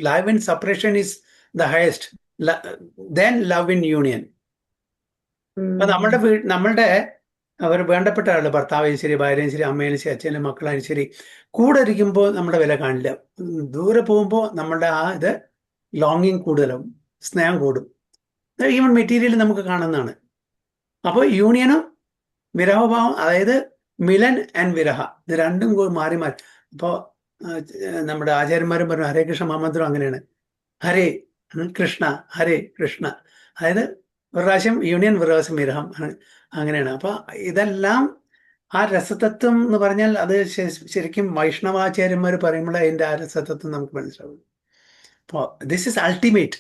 Love in separation is the highest, then love in union. അപ്പൊ നമ്മളുടെ അവർ വേണ്ടപ്പെട്ട ആള്, ഭർത്താവായാലും ശരി, ഭാര്യയും ശരി, അമ്മയാലും ശരി, അച്ഛനും മക്കളായാലും ശരി, കൂടെ ഇരിക്കുമ്പോൾ നമ്മുടെ വില കാണില്ല. ദൂരെ പോകുമ്പോൾ നമ്മളുടെ ആ ഇത് ലോങ്ങിങ് കൂടുതലാവും, സ്നേഹം കൂടും. ഈവൻ മെറ്റീരിയൽ നമുക്ക് കാണുന്നതാണ്. അപ്പോൾ യൂണിയനും വിരഹഭാവം, അതായത് മിലൻ ആൻഡ് വിരഹ, ഇത് രണ്ടും മാറി മാറി. അപ്പോൾ നമ്മുടെ ആചാര്യന്മാരും പറഞ്ഞു ഹരേ കൃഷ്ണ മഹാമന്ത്രം അങ്ങനെയാണ്, ഹരേ കൃഷ്ണ ഹരേ കൃഷ്ണ, അതായത് ഒരു പ്രാവശ്യം യൂണിയൻ, ഒരു പ്രാവശ്യം വിരഹം, അങ്ങനെയാണ്. അപ്പൊ ഇതെല്ലാം ആ രസതത്വം എന്ന് പറഞ്ഞാൽ അത് ശരിക്കും വൈഷ്ണവാചാര്യന്മാർ പറയുമ്പോൾ അതിന്റെ ആ രസതത്വം നമുക്ക് മനസ്സിലാവും. അപ്പോൾ this is ultimate,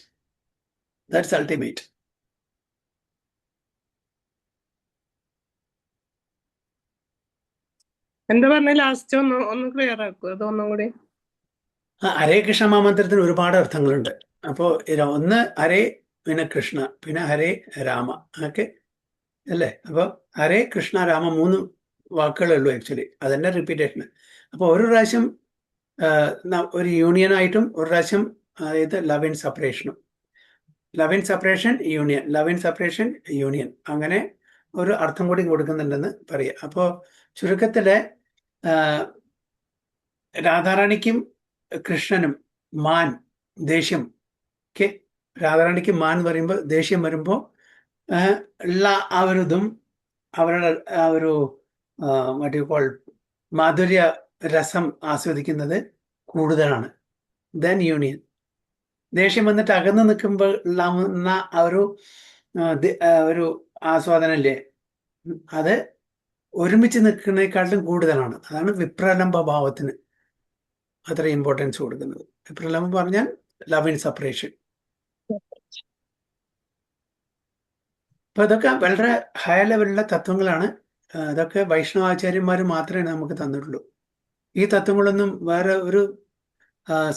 that's ultimate. എന്താ പറഞ്ഞ ലാസ്റ്റ് ഒന്ന് ക്ലിയർ ആക്കുക, അതൊന്നും കൂടി. ഹരേ കൃഷ്ണ മഹാമന്ത്രത്തിന് ഒരുപാട് അർത്ഥങ്ങളുണ്ട്. അപ്പോൾ ഒന്ന് ഹരേ, പിന്നെ കൃഷ്ണ, പിന്നെ ഹരേ രാമ, ഒക്കെ അല്ലേ? അപ്പോൾ ഹരേ കൃഷ്ണ രാമ 3 വാക്കുകളേ ഉള്ളൂ ആക്ച്വലി, അതെന്നെ റിപ്പീറ്റേഷന്. അപ്പോൾ ഒരു പ്രാവശ്യം ഒരു യൂണിയനായിട്ടും, ഒരു പ്രാവശ്യം ഇത് ലവ് ഇൻ സെപ്പറേഷനും, love in separation union, love in separation union, അങ്ങനെ ഒരു അർത്ഥം കൂടി കൊടുക്കുന്നുണ്ടെന്ന് പറയാം. അപ്പോൾ ചുരുക്കത്തില് രാധാറാണിക്കും കൃഷ്ണനും മാൻ, ദേഷ്യം, ഓക്കെ, രാധാറാണിക്ക് മാൻ എന്ന് പറയുമ്പോൾ ദേഷ്യം വരുമ്പോൾ ഉള്ള ആ ഒരു ഇതും അവരുടെ ആ ഒരു വാട്ട് യു കോൾ മാധുര്യ രസം ആസ്വദിക്കുന്നത് കൂടുതലാണ് ദെൻ യൂണിയൻ. ദേഷ്യം വന്നിട്ട് അകന്ന് നിൽക്കുമ്പോൾ ഉള്ള ആ ഒരു ആസ്വാദനല്ലേ, അത് ഒരുമിച്ച് നിൽക്കുന്നതിനേക്കാളും കൂടുതലാണ്. അതാണ് വിപ്രലംബ ഭാവത്തിന് അത്ര ഇമ്പോർട്ടൻസ് കൊടുക്കുന്നത്. വിപ്രലംബം പറഞ്ഞാൽ ലവ് ഇൻ സെപ്പറേഷൻ. അപ്പൊ ഇതൊക്കെ വളരെ ഹൈ ലെവലിലുള്ള തത്വങ്ങളാണ്. ഇതൊക്കെ വൈഷ്ണവാചാര്യന്മാർ മാത്രമേ നമുക്ക് തന്നിട്ടുള്ളൂ. ഈ തത്വങ്ങളൊന്നും വേറെ ഒരു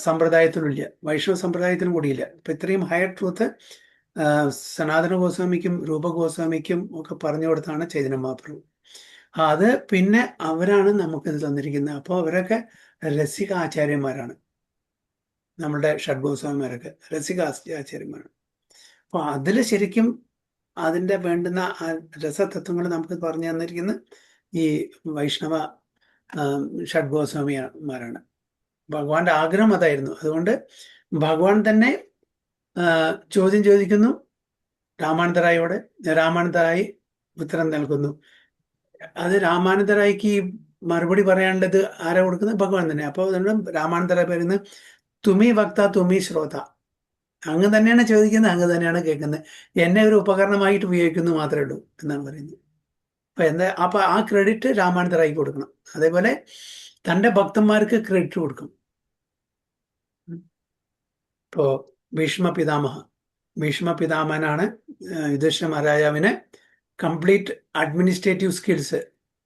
സമ്പ്രദായത്തിലും ഇല്ല, വൈഷ്ണവ സമ്പ്രദായത്തിലും കൂടിയില്ല. ഇപ്പൊ ഇത്രയും ഹയർ ട്രൂത്ത് സനാതന ഗോസ്വാമിക്കും രൂപ ഗോസ്വാമിക്കും ഒക്കെ പറഞ്ഞു കൊടുത്താണ് ചൈതന്യ മഹാപ്രഭു. അത് പിന്നെ അവരാണ് നമുക്കിത് തന്നിരിക്കുന്നത്. അപ്പോൾ അവരൊക്കെ രസിക ആചാര്യന്മാരാണ്. നമ്മളുടെ ഷഡ്ഗോസ്വാമിമാരൊക്കെ രസിക ആചാര്യന്മാരാണ്. അപ്പോൾ അതിൽ ശരിക്കും അതിൻ്റെ വേണ്ടുന്ന രസതത്വങ്ങൾ നമുക്ക് പറഞ്ഞു തന്നിരിക്കുന്ന ഈ വൈഷ്ണവ ഷഡ്ഗോസ്വാമിമാരാണ്. ഭഗവാന്റെ ആഗ്രഹം അതായിരുന്നു. അതുകൊണ്ട് ഭഗവാൻ തന്നെ ചോദ്യം ചോദിക്കുന്നു രാമാനന്ദറായോട്. രാമാനന്ദറായി ഉത്തരം നൽകുന്നു. അത് രാമാനന്ദറായിക്ക് മറുപടി പറയാനുള്ളത് ആരാ കൊടുക്കുന്നത്? ഭഗവാൻ തന്നെ. അപ്പോൾ അതുകൊണ്ട് രാമാനന്ദറായി പറയുന്നത് തുമി വക്ത തുമി ശ്രോത. അങ്ങ് തന്നെയാണ് ചോദിക്കുന്നത്, അങ്ങ് തന്നെയാണ് കേൾക്കുന്നത്, എന്നെ ഒരു ഉപകരണമായിട്ട് ഉപയോഗിക്കുന്നു മാത്രമേ ഉള്ളൂ എന്നാണ് പറയുന്നത്. അപ്പൊ ആ ക്രെഡിറ്റ് രാമാനന്ദറായി കൊടുക്കണം. അതേപോലെ തൻ്റെ ഭക്തന്മാർക്ക് ക്രെഡിറ്റ് കൊടുക്കും. ഇപ്പോ ഭീഷ്മ പിതാമഹനാണ് യുധിഷ്ഠിര മഹാരാജാവിന് കംപ്ലീറ്റ് അഡ്മിനിസ്ട്രേറ്റീവ് സ്കിൽസ്,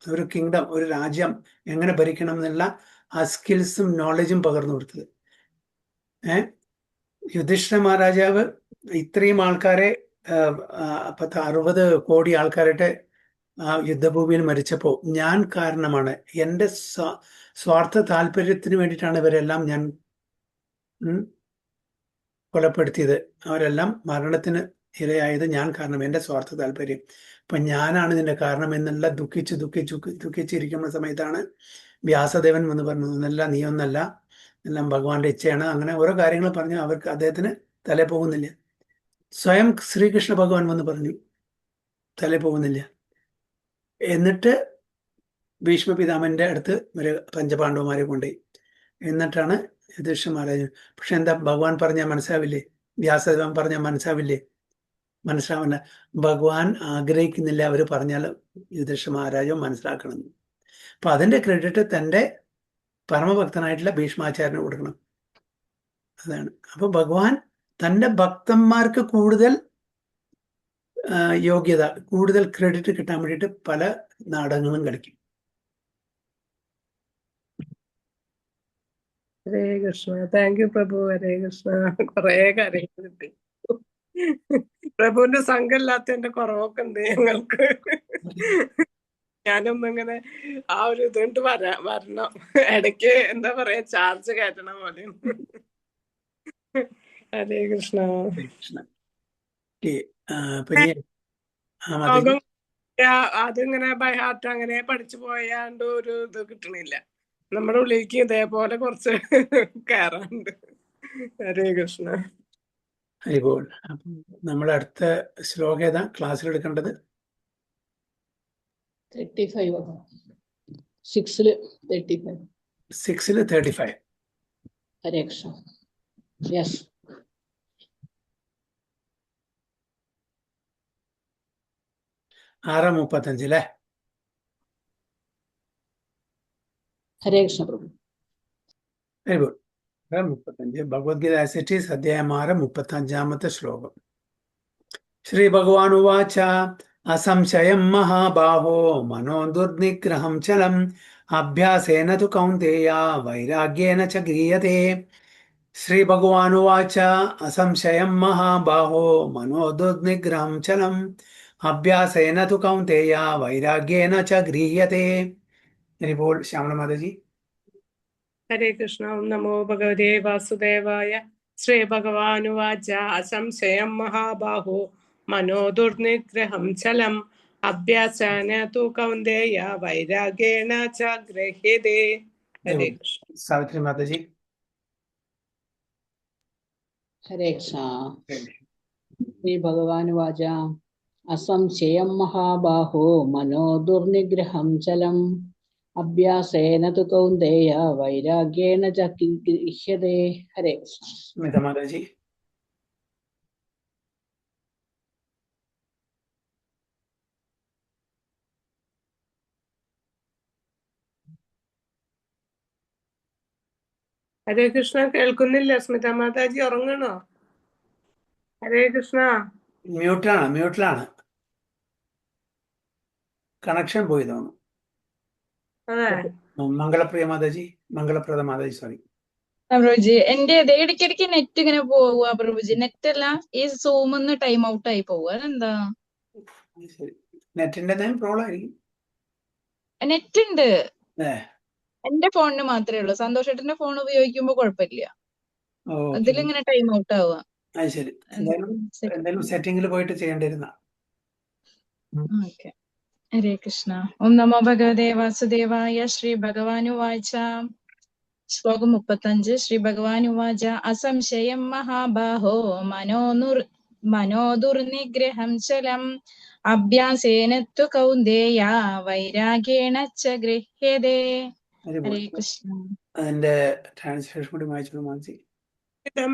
ഒരു കിങ്ഡം, ഒരു രാജ്യം എങ്ങനെ ഭരിക്കണം എന്നുള്ള ആ സ്കിൽസും നോളജും പകർന്നു കൊടുത്തത്. യുധിഷ്ഠിര മഹാരാജാവ് ഇത്രയും ആൾക്കാരെ 60 കോടി ആൾക്കാരുടെ യുദ്ധഭൂമിയിൽ മരിച്ചപ്പോൾ ഞാൻ കാരണമാണ്, എൻ്റെ സ്വാർത്ഥ താല്പര്യത്തിന് വേണ്ടിയിട്ടാണ് ഇവരെല്ലാം ഞാൻ കൊലപ്പെടുത്തിയത്, അവരെല്ലാം മരണത്തിന് ഇരയായത് ഞാൻ കാരണം, എൻ്റെ സ്വാർത്ഥ താല്പര്യം. അപ്പൊ ഞാനാണ് ഇതിന്റെ കാരണം എന്നുള്ള ദുഃഖിച്ചിരിക്കുന്ന സമയത്താണ് വ്യാസദേവൻ എന്ന് പറഞ്ഞു, ഒന്നല്ല നീ ഒന്നല്ല, എല്ലാം ഭഗവാന്റെ ഇച്ഛയാണ്. അങ്ങനെ ഓരോ കാര്യങ്ങൾ പറഞ്ഞു. അവർക്ക് അദ്ദേഹത്തിന് തലേ പോകുന്നില്ല. സ്വയം ശ്രീകൃഷ്ണ ഭഗവാൻ വന്ന് പറഞ്ഞു തലേ പോകുന്നില്ല. എന്നിട്ട് ഭീഷ്മ പിതാമന്റെ അടുത്ത് ഒരു പഞ്ചപാണ്ഡവന്മാരെ കൊണ്ടുപോയി. എന്നിട്ടാണ് യുധിഷ്ഠിര മഹാരാജൻ. പക്ഷെ എന്താ ഭഗവാൻ പറഞ്ഞാൽ മനസ്സിലാവില്ലേ? വ്യാസദേവൻ പറഞ്ഞാൽ മനസ്സിലാവില്ലേ? മനസ്സിലാവില്ല. ഭഗവാൻ ആഗ്രഹിക്കുന്നില്ല അവർ പറഞ്ഞാൽ യുധിഷ്ഠിര മഹാരാജൻ മനസ്സിലാക്കണം. അപ്പൊ അതിന്റെ ക്രെഡിറ്റ് തൻ്റെ പരമഭക്തനായിട്ടുള്ള ഭീഷ്മാചാര്യന് കൊടുക്കണം. അതാണ്. അപ്പൊ ഭഗവാൻ തൻ്റെ ഭക്തന്മാർക്ക് കൂടുതൽ യോഗ്യത, കൂടുതൽ ക്രെഡിറ്റ് കിട്ടാൻ വേണ്ടിയിട്ട് പല നാടകങ്ങളും കളിക്കും. ഹരേ കൃഷ്ണ. താങ്ക് യു പ്രഭു. ഹരേ കൃഷ്ണ. കൊറേ കാര്യങ്ങൾ കിട്ടി. പ്രഭുവിന്റെ സംഘമില്ലാത്തതിന്റെ കുറവൊക്കെ ഉണ്ട് ഞങ്ങൾക്ക്. ഞാനൊന്നിങ്ങനെ ആ ഒരു ഇതുകൊണ്ട് വരണം. ഇടയ്ക്ക് എന്താ പറയാ, ചാർജ് കയറ്റണം പോലെ. ഹരേ കൃഷ്ണ. അതിങ്ങനെ ബൈ ഹാർട്ട് അങ്ങനെ പഠിച്ചു പോയാണ്ട് ഒരു ഇത് കിട്ടണില്ല. നമ്മുടെ ഉള്ളിലേക്ക് ഇതേപോലെ കുറച്ച് കയറാറുണ്ട്. ഹരേ കൃഷ്ണ. ഇപ്പോൾ നമ്മൾ അടുത്ത ശ്ലോകം ഏതാ ക്ലാസ്സിൽ എടുക്കേണ്ടത്? 35. 6-ല് 35. 6-ല് 35. ഹരേ കൃഷ്ണ. യെസ്. ആറ് 35 അല്ലേ? Hare Krishna Prabhu. Very good. 35 Bhagavad Gita as it is അധ്യായം 6 35-ാമത്തെ ശ്ലോകം. ശ്രീ ഭഗവാൻ ഉവാച അസംശയം മഹാബാഹോ മനോ ദുർനിഗ്രഹം ചലം അഭ്യാസേന തു കൗന്തേയ വൈരാഗ്യേന ച ഗീയതേ. ശ്രീ ഭഗവാൻ ഉവാച അസംശയം മഹാബാഹോ മനോ ദുർനിഗ്രഹം ചലം അഭ്യാസേന തു കൗന്തേയ വൈരാഗ്യേന ച ഗീയതേ. ഇപ്പോൾ ശ്യാമള മാതാജി. ഹരേ കൃഷ്ണ. ഓം നമോ ഭഗവതേ വാസുദേവായ. ശ്രീ ഭഗവാനുവാച അസംശയം മഹാബാഹോ മനോ ദുർനിഗ്രഹം ചലം അഭ്യാസേന തു കൗന്തേയ വൈരാഗ്യേന ച ഗൃഹ്യതേ. ഹരേ കൃഷ്ണ. സാവിത്രി മാതാജി. ഹരേ കൃഷ്ണ. ശ്രീ ഭഗവാനുവാച അസംശയം മഹാബാഹോ മനോ ദുർനിഗ്രഹം ചലം അഭ്യാസേന തു കൗന്തേയ വൈരാഗ്യേന ച ഗൃഹ്യതേ. ഹരേ കൃഷ്ണ. സ്മിത മാതാജി. ഹരേ കൃഷ്ണ. കേൾക്കുന്നില്ല സ്മിത മാതാജി, ഉറങ്ങണോ? ഹരേ കൃഷ്ണ. മ്യൂട്ടിലാണ്. കണക്ഷൻ പോയി തോന്നുന്നു. അതെ. മംഗളപ്രിയ മാതാജി, മംഗളപ്രദ മാതാജി, സോറി. പ്രഭുജി എന്റെ ഇടയ്ക്കിടയ്ക്ക് നെറ്റ് ഇങ്ങനെ പോവുക പ്രഭുജി. നെറ്റ് അല്ല, ഈ സൂമിന്ന് ടൈം ഔട്ട് ആയി പോവുക. അതെന്താ? ശരി, നെറ്റിന്റെ എന്തെങ്കിലും പ്രോബ്ലം ആയിരിക്കും. നെറ്റ് ഉണ്ട്, ഏ എന്റെ ഫോണിന് മാത്രമേ ഉള്ളൂ. സന്തോഷേട്ടന്റെ ഫോൺ ഉപയോഗിക്കുമ്പോ കുഴപ്പമില്ല, ഓക്കെ, അതിലിങ്ങനെ ടൈം ഔട്ട് ആവുക. അത് ശരി. എന്തായാലും സെറ്റിംഗിൽ പോയിട്ട് ചെയ്യേണ്ടിരുന്ന. ഓക്കെ. ഹരേ കൃഷ്ണ. ഓം നമോ ഭഗവതേ വാസുദേവായ. ശ്രീ ഭഗവാനുവാച. ശ്ലോകം 35. ശ്രീ ഭഗവാനുവാച. അസംശയം മഹാബാഹോ മനോദുർനിഗ്രഹം ചലം അഭ്യാസേന ത്വ കൗന്ദേയ വൈരാഗേണ ച ഗൃഹ്യതേ. ഹരേ കൃഷ്ണ. അതിന്റെ ട്രാൻസ്ലേഷൻ കൂടി വായിച്ചോളൂ മാതാജി.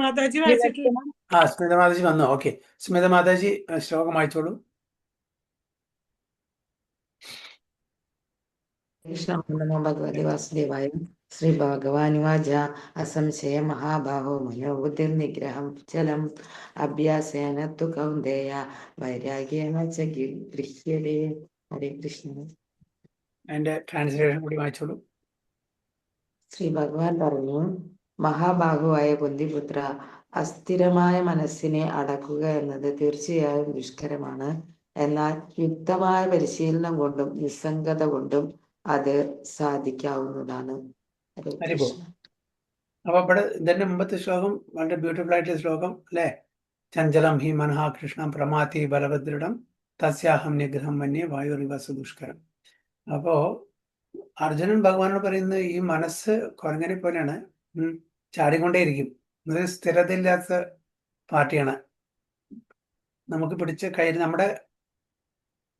മാതാജി വായിച്ചിട്ടില്ല. ആ, സ്മിത മാതാജി വന്നു. ഓക്കെ, സ്മിത മാതാജി ശ്ലോകം വായിച്ചോളൂ. കൃഷ്ണ. നമോ ഭഗവതി വാസുദേവായ. ശ്രീ ഭഗവാനുവാച. അസംശയ മഹാബാഹോ മനോബുദ്ധിർനിഗ്രഹം ചലം അഭ്യാസേന തു കൗന്ദേയ വൈരാഗ്യേണ ച ഗൃഹ്യതേ. ഹരേ കൃഷ്ണ. അതിന്റെ ട്രാൻസ്ലേഷൻ കൂടി വായിച്ചോളൂ. ശ്രീ ഭഗവാൻ പറഞ്ഞു, മഹാബാഹുവായ കുന്തിപുത്ര, അസ്ഥിരമായ മനസ്സിനെ അടക്കുക എന്നത് തീർച്ചയായും ദുഷ്കരമാണ്. എന്നാൽ യുക്തമായ പരിശീലനം കൊണ്ടും നിസ്സംഗത കൊണ്ടും അത് സാധിക്കാവുന്നതാണ്. ഹരേ കൃഷ്ണ. അപ്പൊ ഇവിടെ ഇതിന്റെ മുമ്പത്തെ ശ്ലോകം വളരെ ബ്യൂട്ടിഫുൾ ആയിട്ടുള്ള ശ്ലോകം അല്ലെ? ചഞ്ചലം ഹി മനഃ കൃഷ്ണം പ്രമാതി ബലഭദ്രം തസ്യാഹം നിഗ്രഹം മന്യേ വായുരിവസു ദുഷ്കരം. അപ്പോ അർജുനൻ ഭഗവാനോട് പറയുന്നത് ഈ മനസ്സ് കുരങ്ങനെ പോലെയാണ്, ചാടിക്കൊണ്ടേയിരിക്കും. ഇത് സ്ഥിരതയില്ലാത്ത പാർട്ടിയാണ്. നമുക്ക് പിടിച്ച കയ്യിൽ നമ്മുടെ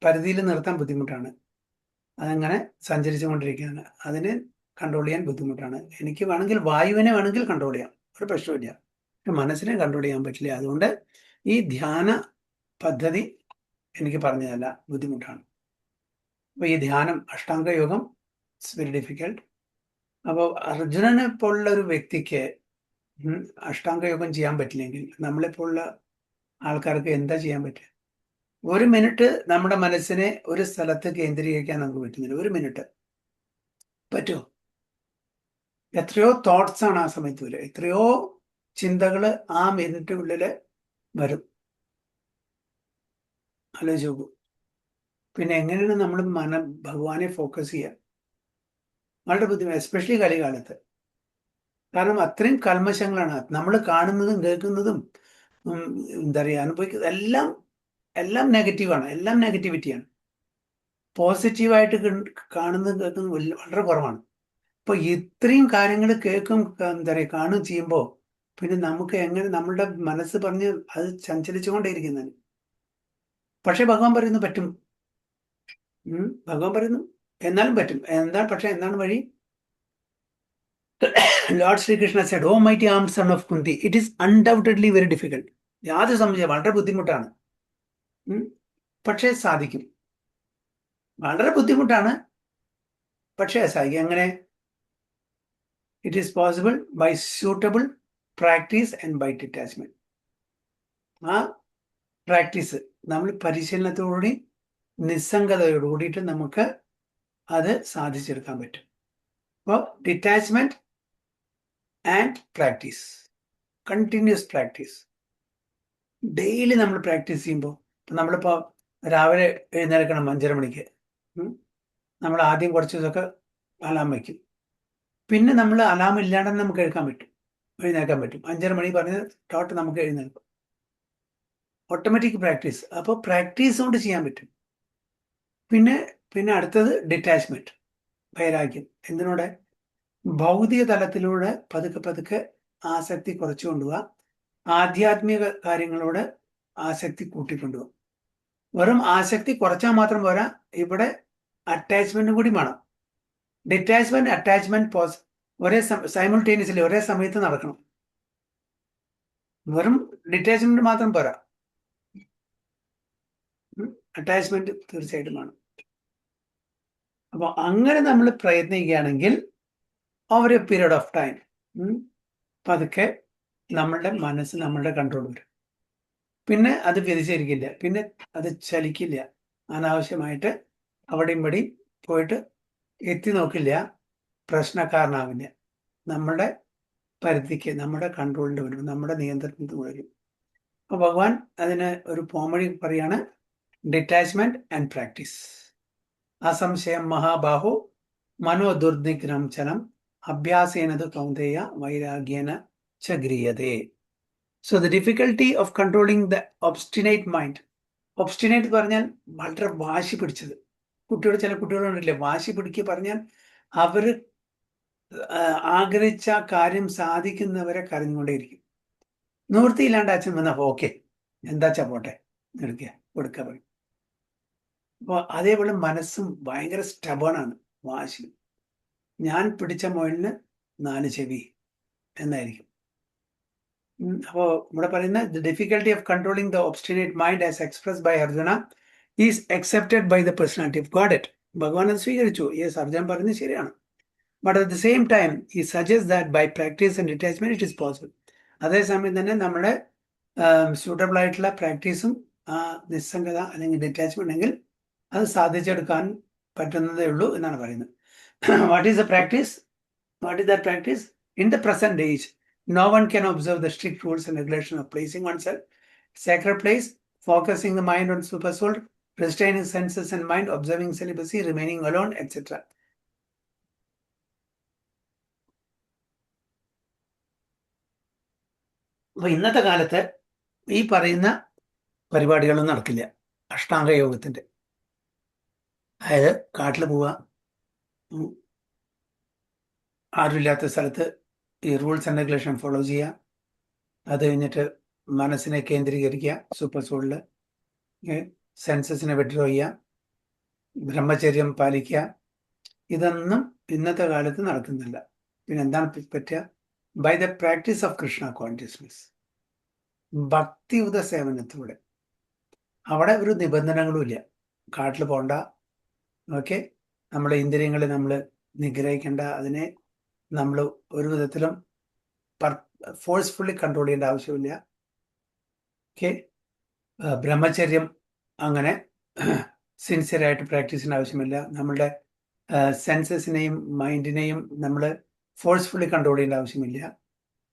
പരിധിയിൽ നിർത്താൻ ബുദ്ധിമുട്ടാണ്. അതങ്ങനെ സഞ്ചരിച്ചു കൊണ്ടിരിക്കുകയാണ്. അതിന് കൺട്രോൾ ചെയ്യാൻ ബുദ്ധിമുട്ടാണ്. എനിക്ക് വേണമെങ്കിൽ വായുവിനെ വേണമെങ്കിൽ കൺട്രോൾ ചെയ്യാം, ഒരു പ്രശ്നമില്ല. പക്ഷെ മനസ്സിനെ കൺട്രോൾ ചെയ്യാൻ പറ്റില്ല. അതുകൊണ്ട് ഈ ധ്യാന പദ്ധതി എനിക്ക് പറഞ്ഞതല്ല, ബുദ്ധിമുട്ടാണ്. അപ്പൊ ഈ ധ്യാനം അഷ്ടാംഗ യോഗം ഇറ്റ്സ് വെരി ഡിഫിക്കൽട്ട്. അപ്പോൾ അർജുനനെ പോലുള്ള ഒരു വ്യക്തിക്ക് അഷ്ടാംഗ യോഗം ചെയ്യാൻ പറ്റില്ലെങ്കിൽ നമ്മളെപ്പോലുള്ള ആൾക്കാർക്ക് എന്താ ചെയ്യാൻ പറ്റുക? ഒരു മിനിറ്റ് നമ്മുടെ മനസ്സിനെ ഒരു സ്ഥലത്ത് കേന്ദ്രീകരിക്കാൻ നമുക്ക് പറ്റുന്നില്ല. ഒരു മിനിറ്റ് പറ്റുമോ? എത്രയോ തോട്ട്സ് ആണ് ആ സമയത്ത് വരിക, എത്രയോ ചിന്തകള് ആ മിനിറ്റിനുള്ളില് വരും. ആലോചിച്ച് നോക്കൂ. പിന്നെ എങ്ങനെയാണ് നമ്മൾ ഭഗവാനെ ഫോക്കസ് ചെയ്യുക? വളരെ ബുദ്ധിമുട്ട്, എസ്പെഷ്യലി കലികാലത്ത്. കാരണം അത്രയും കൽമശങ്ങളാണ് നമ്മൾ കാണുന്നതും കേൾക്കുന്നതും എന്താ പറയുക അനുഭവിക്കുന്നത് എല്ലാം നെഗറ്റീവാണ്, എല്ലാം നെഗറ്റിവിറ്റിയാണ്. പോസിറ്റീവായിട്ട് കാണുന്നതും കേൾക്കുന്നതും വളരെ കുറവാണ്. അപ്പൊ ഇത്രയും കാര്യങ്ങൾ കേൾക്കും എന്താ പറയുക കാണുകയും ചെയ്യുമ്പോൾ പിന്നെ നമുക്ക് എങ്ങനെ നമ്മളുടെ മനസ്സ് പറഞ്ഞ് അത് ചഞ്ചലിച്ചുകൊണ്ടേയിരിക്കുന്നതിന്. പക്ഷെ ഭഗവാൻ പറയുന്നു പറ്റും. ഭഗവാൻ പറയുന്നു എന്നാലും പറ്റും. പക്ഷെ എന്താണ് വഴി? Lord Sri Krishna said, "Oh mighty armed son of Kunti, it is undoubtedly very difficult." യാതൊരു സംശയം, വളരെ ബുദ്ധിമുട്ടാണ്. പക്ഷേ സാധിക്കും. വളരെ ബുദ്ധിമുട്ടാണ്, പക്ഷേ സാധിക്കും. എങ്ങനെ? It is possible by suitable practice and by detachment. ആ പ്രാക്ടീസ് നമ്മൾ പരിശീലനത്തോടുകൂടി നിസ്സംഗതയോടുകൂടിയിട്ട് നമുക്ക് അത് സാധിച്ചെടുക്കാൻ പറ്റും. അപ്പോൾ detachment and practice, continuous practice. Daily നമ്മൾ പ്രാക്ടീസ് ചെയ്യുമ്പോൾ, നമ്മളിപ്പോൾ രാവിലെ എഴുന്നേൽക്കണം 5:30 മണിക്ക്. നമ്മൾ ആദ്യം കുറച്ച് ദിവസമൊക്കെ അലാം വയ്ക്കും. പിന്നെ നമ്മൾ അലാം ഇല്ലാണ്ട് നമുക്ക് എഴുന്നേൽക്കാൻ പറ്റും. 5:30 മണി പറഞ്ഞ് ടോട്ട് നമുക്ക് എഴുന്നേൽക്കും. Automatic practice. അപ്പോൾ പ്രാക്ടീസ് കൊണ്ട് ചെയ്യാൻ പറ്റും. പിന്നെ അടുത്തത് ഡിറ്റാച്ച്മെന്റ്, വൈരാഗ്യം. എന്തിനോടെ? ഭൗതിക തലത്തിലൂടെ പതുക്കെ ആസക്തി കുറച്ചു കൊണ്ടുപോവുക, ആധ്യാത്മിക കാര്യങ്ങളോട് ആസക്തി കൂട്ടിക്കൊണ്ടുപോകും. വെറും ആസക്തി കുറച്ചാൽ മാത്രം പോരാ, ഇവിടെ അറ്റാച്ച്മെന്റും കൂടി വേണം. ഡിറ്റാച്ച്മെന്റ്, അറ്റാച്ച്മെന്റ് സൈമിൾട്ടേനിയസ്ലി ഒരേ സമയത്ത് നടക്കണം. വെറും ഡിറ്റാച്ച്മെന്റ് മാത്രം പോരാ, അറ്റാച്ച്മെന്റ് തീർച്ചയായിട്ടും വേണം. അപ്പോൾ അങ്ങനെ നമ്മൾ പ്രയത്നിക്കുകയാണെങ്കിൽ over a period of time പതുക്കെ നമ്മളുടെ മനസ്സ് നമ്മളുടെ കൺട്രോൾ വരും. പിന്നെ അത് വ്യതിചരിക്കില്ല, പിന്നെ അത് ചലിക്കില്ല, അനാവശ്യമായിട്ട് അവിടെയും ഇവിടെയും പോയിട്ട് എത്തി നോക്കില്ല, പ്രശ്നക്കാരനാവില്ല. നമ്മളുടെ പരിധിക്ക് നമ്മുടെ കൺട്രോളിൽ വരും, നമ്മുടെ നിയന്ത്രണത്തിൽ വരും. അപ്പോൾ ഭഗവാൻ അതിന് ഒരു പോംവഴി പറയാണ്, ഡിറ്റാച്ച്മെന്റ് ആൻഡ് പ്രാക്ടീസ്. അസംശയം മഹാബാഹു മനോ ദുർനിഗ്രം ചലം അഭ്യാസേനത് കൗന്ദേയ വൈരാഗ്യേന ച ഗ്രീയതേ. So the difficulty of controlling the obstinate mind. Obstinate പറഞ്ഞാൽ വളരെ വാശി പിടിച്ചത്. ചില കുട്ടികളുണ്ടല്ലേ വാശി പിടിക്കുക പറഞ്ഞാൽ അവർ ആഗ്രഹിച്ച കാര്യം സാധിക്കുന്നവരെ കരഞ്ഞുകൊണ്ടേയിരിക്കും. നിവൃത്തിയില്ലാണ്ട് അച്ഛൻ വന്നപ്പോൾ ഓക്കെ എന്താച്ചാ പോട്ടെ എടുക്കുക കൊടുക്കുക പറയും. അപ്പോൾ അതേപോലെ മനസ്സും ഭയങ്കര സ്റ്റബേണാണ്, വാശി. ഞാൻ പിടിച്ച മുയലിന് 4 ചെവി എന്നായിരിക്കും. അപ്പോൾ ഇവിടെ പറയുന്ന the difficulty of controlling the obstinate mind as expressed by Arjuna is accepted by the personality of God. It ഭഗവാൻ അത് സ്വീകരിച്ചു. യെസ്, അർജുൻ പറഞ്ഞത് ശരിയാണ്. But at the same time ഈ suggest that by practice and detachment it is possible. അതേസമയം തന്നെ നമ്മുടെ suitable ആയിട്ടുള്ള പ്രാക്ടീസും നിസ്സംഗത അല്ലെങ്കിൽ ഡിറ്റാച്ച്മെന്റ് ഉണ്ടെങ്കിൽ അത് സാധിച്ചെടുക്കാൻ പറ്റുന്നതേ ഉള്ളൂ എന്നാണ് പറയുന്നത്. What is the practice? What is the practice? In the present age no one can observe the strict rules and regulation of placing oneself sacred place, focusing the mind on super soul, restraining senses and mind, observing celibacy, remaining alone, etc. അപ്പോൾ ഇന്നത്തെ കാലത്ത് ഈ പറയുന്ന പരിപാടികളൊന്നും നടക്കില്ല. അഷ്ടാംഗ യോഗത്തിൻ്റെ, അതായത് കാട്ടിൽ പോവുക, ആരുമില്ലാത്ത സ്ഥലത്ത് ഈ റൂൾസ് ആൻഡ് റെഗുലേഷൻ ഫോളോ ചെയ്യുക, അത് കഴിഞ്ഞിട്ട് മനസ്സിനെ കേന്ദ്രീകരിക്കുക സൂപ്പർ സോളിൽ, സെൻസസിനെ വിഡ്രോ ചെയ്യുക, ബ്രഹ്മചര്യം പാലിക്കുക. ഇതൊന്നും ഇന്നത്തെ കാലത്ത് നടക്കുന്നില്ല. പിന്നെ എന്താണ് പറ്റുക? By the practice of Krishna consciousness, ഭക്തിയുത സേവനത്തിലൂടെ. അവിടെ ഒരു നിബന്ധനകളും ഇല്ല. കാട്ടിൽ പോകണ്ട, ഓക്കെ, നമ്മുടെ ഇന്ദ്രിയങ്ങളെ നമ്മൾ നിഗ്രഹിക്കേണ്ട, അതിനെ നമ്മൾ ഒരു വിധത്തിലും ഫോഴ്സ്ഫുള്ളി കൺട്രോൾ ചെയ്യേണ്ട ആവശ്യമില്ല. ഓക്കെ, ബ്രഹ്മചര്യം അങ്ങനെ സിൻസിയറായിട്ട് പ്രാക്ടീസിന് ആവശ്യമില്ല. നമ്മളുടെ സെൻസസിനെയും മൈൻഡിനെയും നമ്മൾ ഫോഴ്സ്ഫുള്ളി കൺട്രോൾ ചെയ്യേണ്ട ആവശ്യമില്ല.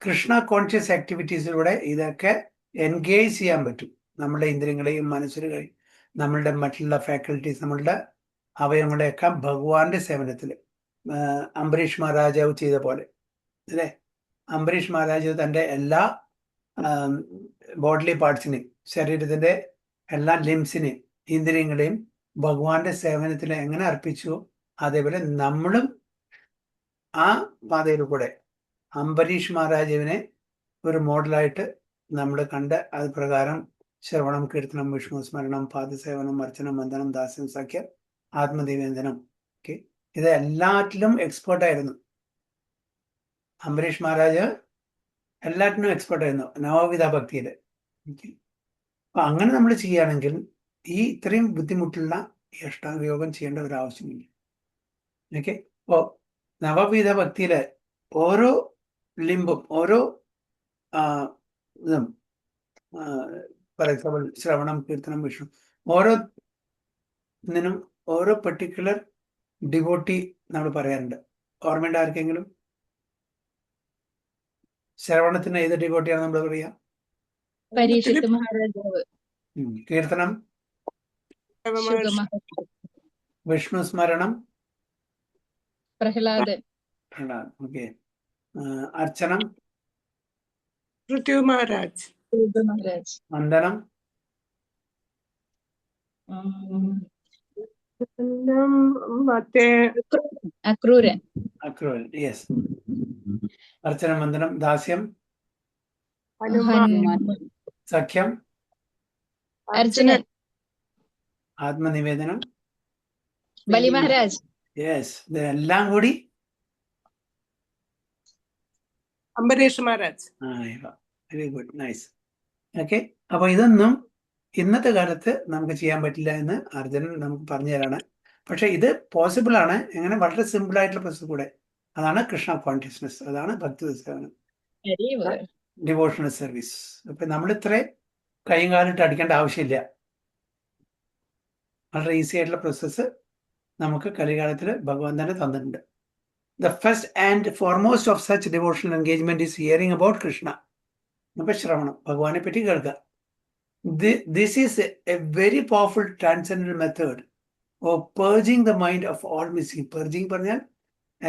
കൃഷ്ണ കോൺഷ്യസ് ആക്ടിവിറ്റീസിലൂടെ ഇതൊക്കെ എൻഗേജ് ചെയ്യാൻ പറ്റും. നമ്മളുടെ ഇന്ദ്രിയങ്ങളെയും മനസ്സിനെയും നമ്മളുടെ മറ്റുള്ള ഫാക്കൽറ്റീസ്, നമ്മളുടെ അവയവങ്ങളെയൊക്കെ ഭഗവാന്റെ സേവനത്തിൽ അംബരീഷ് മഹാരാജാവ് ചെയ്ത പോലെ അല്ലേ. അംബരീഷ് മഹാരാജാവ് തൻ്റെ എല്ലാ ബോഡിലി പാർട്സിനെയും, ശരീരത്തിൻ്റെ എല്ലാ ലിംസിനെയും ഇന്ദ്രിയങ്ങളെയും ഭഗവാന്റെ സേവനത്തിൽ എങ്ങനെ അർപ്പിച്ചു, അതേപോലെ നമ്മളും ആ പാതയിൽ കൂടെ അംബരീഷ് മഹാരാജാവിനെ ഒരു മോഡലായിട്ട് നമ്മൾ കണ്ട് അത് പ്രകാരം ശ്രവണം, കീർത്തനം, വിഷ്ണു സ്മരണം, പാദസേവനം, അർച്ചനം, വന്ദനം, ദാസ്യം, സഖ്യം, ആത്മനിവേദനം, ഓക്കെ, ഇത് എല്ലാറ്റിലും എക്സ്പേർട്ടായിരുന്നു അംബരീഷ് മഹാരാജ്. എല്ലാറ്റിനും എക്സ്പേർട്ടായിരുന്നു നവവിധ ഭക്തിയിൽ. അപ്പം അങ്ങനെ നമ്മൾ ചെയ്യുകയാണെങ്കിൽ ഈ ഇത്രയും ബുദ്ധിമുട്ടുള്ള ഈ അഷ്ടാംഗ യോഗം ചെയ്യേണ്ട ഒരു ആവശ്യമില്ല. ഓക്കെ, അപ്പോൾ നവവിധ ഭക്തിയിൽ ഓരോ ലിംബും, ഓരോ ഇതും, ഫോർ എക്സാമ്പിൾ ശ്രവണം, കീർത്തനം, വിഷ്ണു, ഓരോന്നിനും ഓരോ പെർട്ടിക്കുലർ ഡിവോട്ടി നമ്മൾ പറയാറുണ്ട്. ഓർമ്മയുണ്ട് ആർക്കെങ്കിലും? ശ്രവണത്തിന് ഏത് ഡിവോട്ടിയാണ് നമ്മൾ പറയാ? പരീക്ഷിത് മഹാരാജാവ്. കീർത്തനം, വിഷ്ണു സ്മരണം, പ്രഹ്ലാദൻ. ഓക്കെ, അർച്ചനം, പൃഥ്വി മഹാരാജ്. വന്ദനം, മറ്റേ അക്രൂരൻ. അക്രൂരൻ, യെസ്. അർച്ചനം, വന്ദനം, ദാസ്യം, സഖ്യം, അർജുനൻ. ആത്മനിവേദനം, ബലി മഹാരാജ്. യെസ്. ഇതെല്ലാം കൂടി Ambareesh Maharaj. Very good, nice. Okay, അപ്പൊ ഇതൊന്നും ഇന്നത്തെ കാലത്ത് നമുക്ക് ചെയ്യാൻ പറ്റില്ല എന്ന് അർജുനൻ നമുക്ക് പറഞ്ഞു തരാണ്. പക്ഷെ ഇത് പോസിബിൾ ആണ്. എങ്ങനെ? വളരെ സിമ്പിൾ ആയിട്ടുള്ള പ്രോസസ് കൂടെ. അതാണ് കൃഷ്ണ കോൺഷ്യസ്നെസ്, അതാണ് ഭക്തി സേവനം, ഡിവോഷണൽ സർവീസ്. അപ്പൊ നമ്മൾ ഇത്ര കൈയും കാലിട്ട് അടിക്കേണ്ട ആവശ്യമില്ല. വളരെ ഈസി ആയിട്ടുള്ള പ്രോസസ്സ് നമുക്ക് കലികാലത്തിൽ ഭഗവാൻ തന്നെ തന്നിട്ടുണ്ട്. The first and foremost of such devotional engagement is hearing about Krishna. Shravanam, Bhagavane patti kelka. This is a very powerful transcendental method of purging the mind of all misgivings. Purging പറഞ്ഞാൽ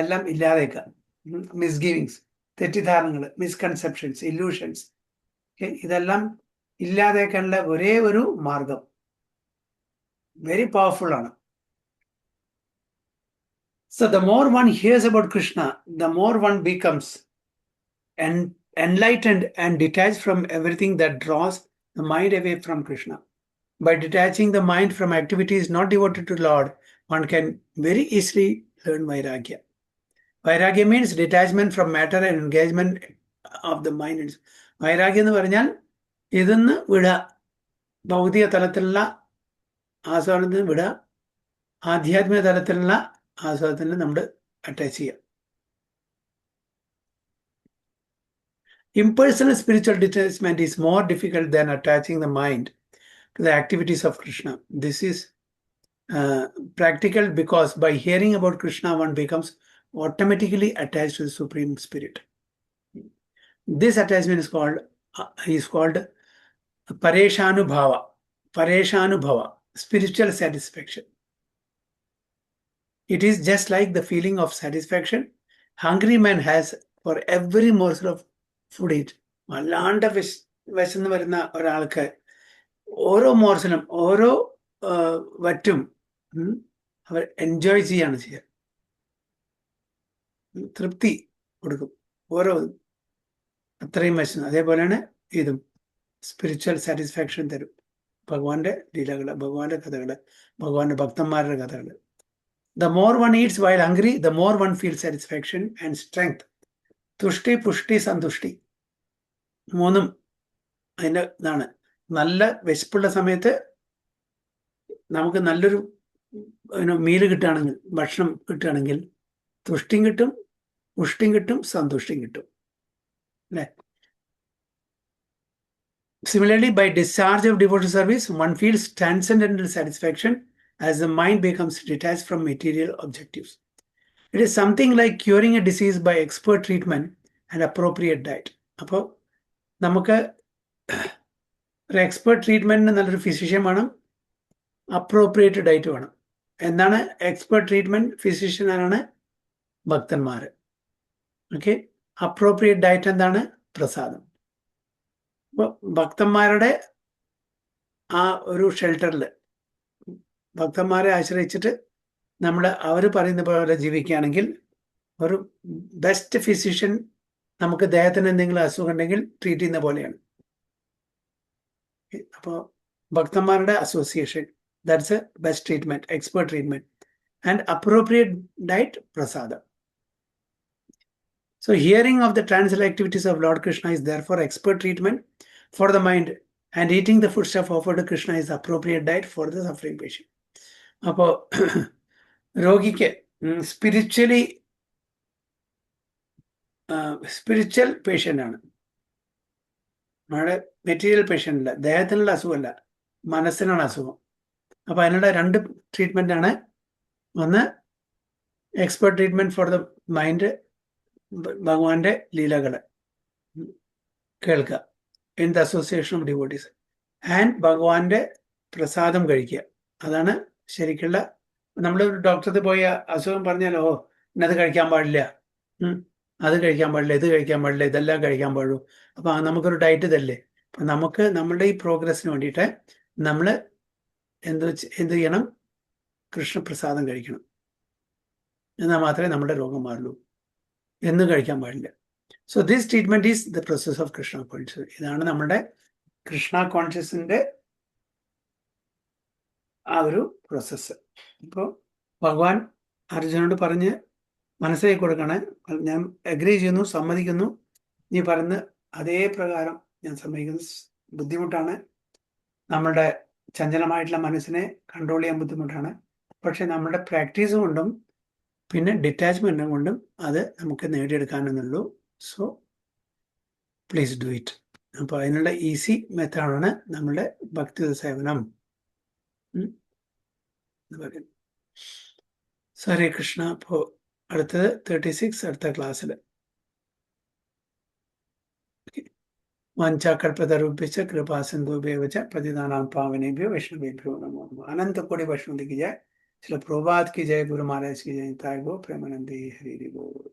എല്ലാം ഇല്ലാതേക്കുക. Misgivings, തെറ്റിദ്ധാരണകൾ, misconceptions, illusions. ഇതെല്ലാം ഇല്ലാതേക്കാനുള്ള ഒരേ ഒരു മാർഗം. Very powerful ആണ്. So the more one hears about Krishna, the more one becomes enlightened and detached from everything that draws the mind away from Krishna. By detaching the mind from activities not devoted to Lord, one can very easily learn Vairagya. Vairagya means detachment from matter and engagement of the mind. Vairagya എന്ന് പറഞ്ഞാൽ ഇതെന്ന് വിട, ഭൗതിക തലത്തിലുള്ള ആസ്വാദനത്തിന് വിട, ആധ്യാത്മിക തലത്തിലുള്ള ആസ്വാദനത്തിന് നമ്മൾ അറ്റാച്ച് ചെയ്യുക. Impersonal spiritual detachment is more difficult than attaching the mind to the activities of Krishna. This is practical because by hearing about Krishna, one becomes automatically attached to the Supreme Spirit. This attachment is called Pareshanubhava. Pareshanubhava, spiritual satisfaction. It is just like the feeling of satisfaction hungry man has for every morsel of food eat. വല്ലാണ്ട് വിശന്ന് വരുന്ന ഒരാൾക്ക് ഓരോ മോർസലും ഓരോ വറ്റും അവർ enjoy ചെയ്യാണ് ചെയ്യുക. തൃപ്തി കൊടുക്കും ഓരോ അത്രയും വിശന്ന്. അതേപോലെയാണ് ഇതും സ്പിരിച്വൽ സാറ്റിസ്ഫാക്ഷൻ തരും. ഭഗവാന്റെ ലീലകള്, ഭഗവാന്റെ കഥകള്, ഭഗവാന്റെ ഭക്തന്മാരുടെ കഥകള്. The more one eats while hungry, the more one feels satisfaction and strength. തുഷ്ടി, പുഷ്ടി, സന്തുഷ്ടി മൂന്നും അതിൻ്റെ ഇതാണ്. നല്ല വിശപ്പുള്ള സമയത്ത് നമുക്ക് നല്ലൊരു മീല് കിട്ടുകയാണെങ്കിൽ, ഭക്ഷണം കിട്ടുകയാണെങ്കിൽ തുഷ്ടിയും കിട്ടും, പുഷ്ടിയും കിട്ടും, സന്തുഷ്ടിയും കിട്ടും, അല്ലേ? Similarly, by discharge of devotional service, one feels transcendental satisfaction as the mind becomes detached from material objectives. It is something like curing a disease by expert treatment and appropriate diet. അപ്പോൾ നമുക്ക് ഒരു expert ട്രീറ്റ്മെന്റിന് നല്ലൊരു physician വേണം, appropriate diet വേണം. എന്താണ് expert treatment? Physician ആണ് ഭക്തന്മാർ. Okay, appropriate diet എന്താണ്? പ്രസാദം. അപ്പോൾ ഭക്തന്മാരുടെ ആ ഒരു ഷെൽട്ടറിൽ ഭക്തന്മാരെ ആശ്രയിച്ചിട്ട് നമ്മൾ അവർ പറയുന്ന പോലെ ജീവിക്കുകയാണെങ്കിൽ ഒരു ബെസ്റ്റ് ഫിസിഷ്യൻ നമുക്ക് ദേഹത്തിന് എന്തെങ്കിലും അസുഖം ഉണ്ടെങ്കിൽ ട്രീറ്റ് ചെയ്യുന്ന പോലെയാണ്. അപ്പോൾ ഭക്തന്മാരുടെ association, that's A best treatment, expert treatment. And appropriate diet, പ്രസാദം. So hearing of the transcendental activities of Lord Krishna is therefore expert treatment for the mind, and eating the foodstuff offered to Krishna is appropriate diet for the suffering patient. അപ്പോൾ രോഗിക്ക് spiritual patient ആണ്, നമ്മുടെ material patient അല്ല, ദേഹത്തിനുള്ള അസുഖമല്ല, മനസ്സിനാണ് അസുഖം. അപ്പോൾ അതിനുള്ള രണ്ട് treatment ആണ്. ഒന്ന് expert treatment for the mind, ഭഗവാന്റെ ലീലകള് കേൾക്കുക in the association of devotees, and ഭഗവാന്റെ പ്രസാദം കഴിക്കുക. അതാണ് ശരിക്കുള്ള. നമ്മൾ ഡോക്ടർക്ക് പോയ അസുഖം പറഞ്ഞാൽ ഓ ഇന്നത് കഴിക്കാൻ പാടില്ല, അത് കഴിക്കാൻ പാടില്ല, ഇത് കഴിക്കാൻ പാടില്ല, ഇതെല്ലാം കഴിക്കാൻ പാടുള്ളൂ. അപ്പൊ നമുക്കൊരു ഡയറ്റ് ഇതല്ലേ. അപ്പൊ നമുക്ക് നമ്മളുടെ ഈ പ്രോഗ്രസ്സിന് വേണ്ടിയിട്ട് നമ്മൾ എന്ത് ചെയ്യണം? കൃഷ്ണപ്രസാദം കഴിക്കണം. എന്നാൽ മാത്രമേ നമ്മുടെ രോഗം മാറുള്ളൂ. എന്നും കഴിക്കാൻ പാടില്ല. So this treatment is the process of Krishna conscious. ഇതാണ് നമ്മുടെ കൃഷ്ണ കോൺഷ്യസിന്റെ ആ ഒരു പ്രോസസ്സ്. ഇപ്പോൾ ഭഗവാൻ അർജുനോട് പറഞ്ഞ് മനസ്സിലാക്കി കൊടുക്കണേ, ഞാൻ അഗ്രി ചെയ്യുന്നു, സമ്മതിക്കുന്നു, നീ പറയുന്ന അതേ പ്രകാരം ഞാൻ സമ്മതിക്കുന്നു. ബുദ്ധിമുട്ടാണ്, നമ്മളുടെ ചഞ്ചലമായിട്ടുള്ള മനസ്സിനെ കൺട്രോൾ ചെയ്യാൻ ബുദ്ധിമുട്ടാണ്. പക്ഷെ നമ്മുടെ പ്രാക്ടീസ് കൊണ്ടും പിന്നെ ഡിറ്റാച്ച്മെന്റ് കൊണ്ടും അത് നമുക്ക് നേടിയെടുക്കാനെന്നുള്ളൂ. So please do it. അപ്പോൾ അതിനുള്ള ഈസി മെത്തേഡാണ് നമ്മളുടെ ഭക്തി സേവനം. ഹരേ കൃഷ്ണ. അപ്പോൾ അടുത്തത് 36 അടുത്ത ക്ലാസ്സിൽ. വാഞ്ചാകൽപതരുഭ്യശ്ച കൃപാസിന്ധുഭ്യവ ച പതിതാനാം പാവनेഭ്യോ വൈഷ്ണവേഭ്യോ नमो नमः. अनंत कोटि वैष्णव की जय. श्रील प्रभुपाद की जय. गुरु महाराज की जय. ताई गो प्रेमानंदी हरि बोल.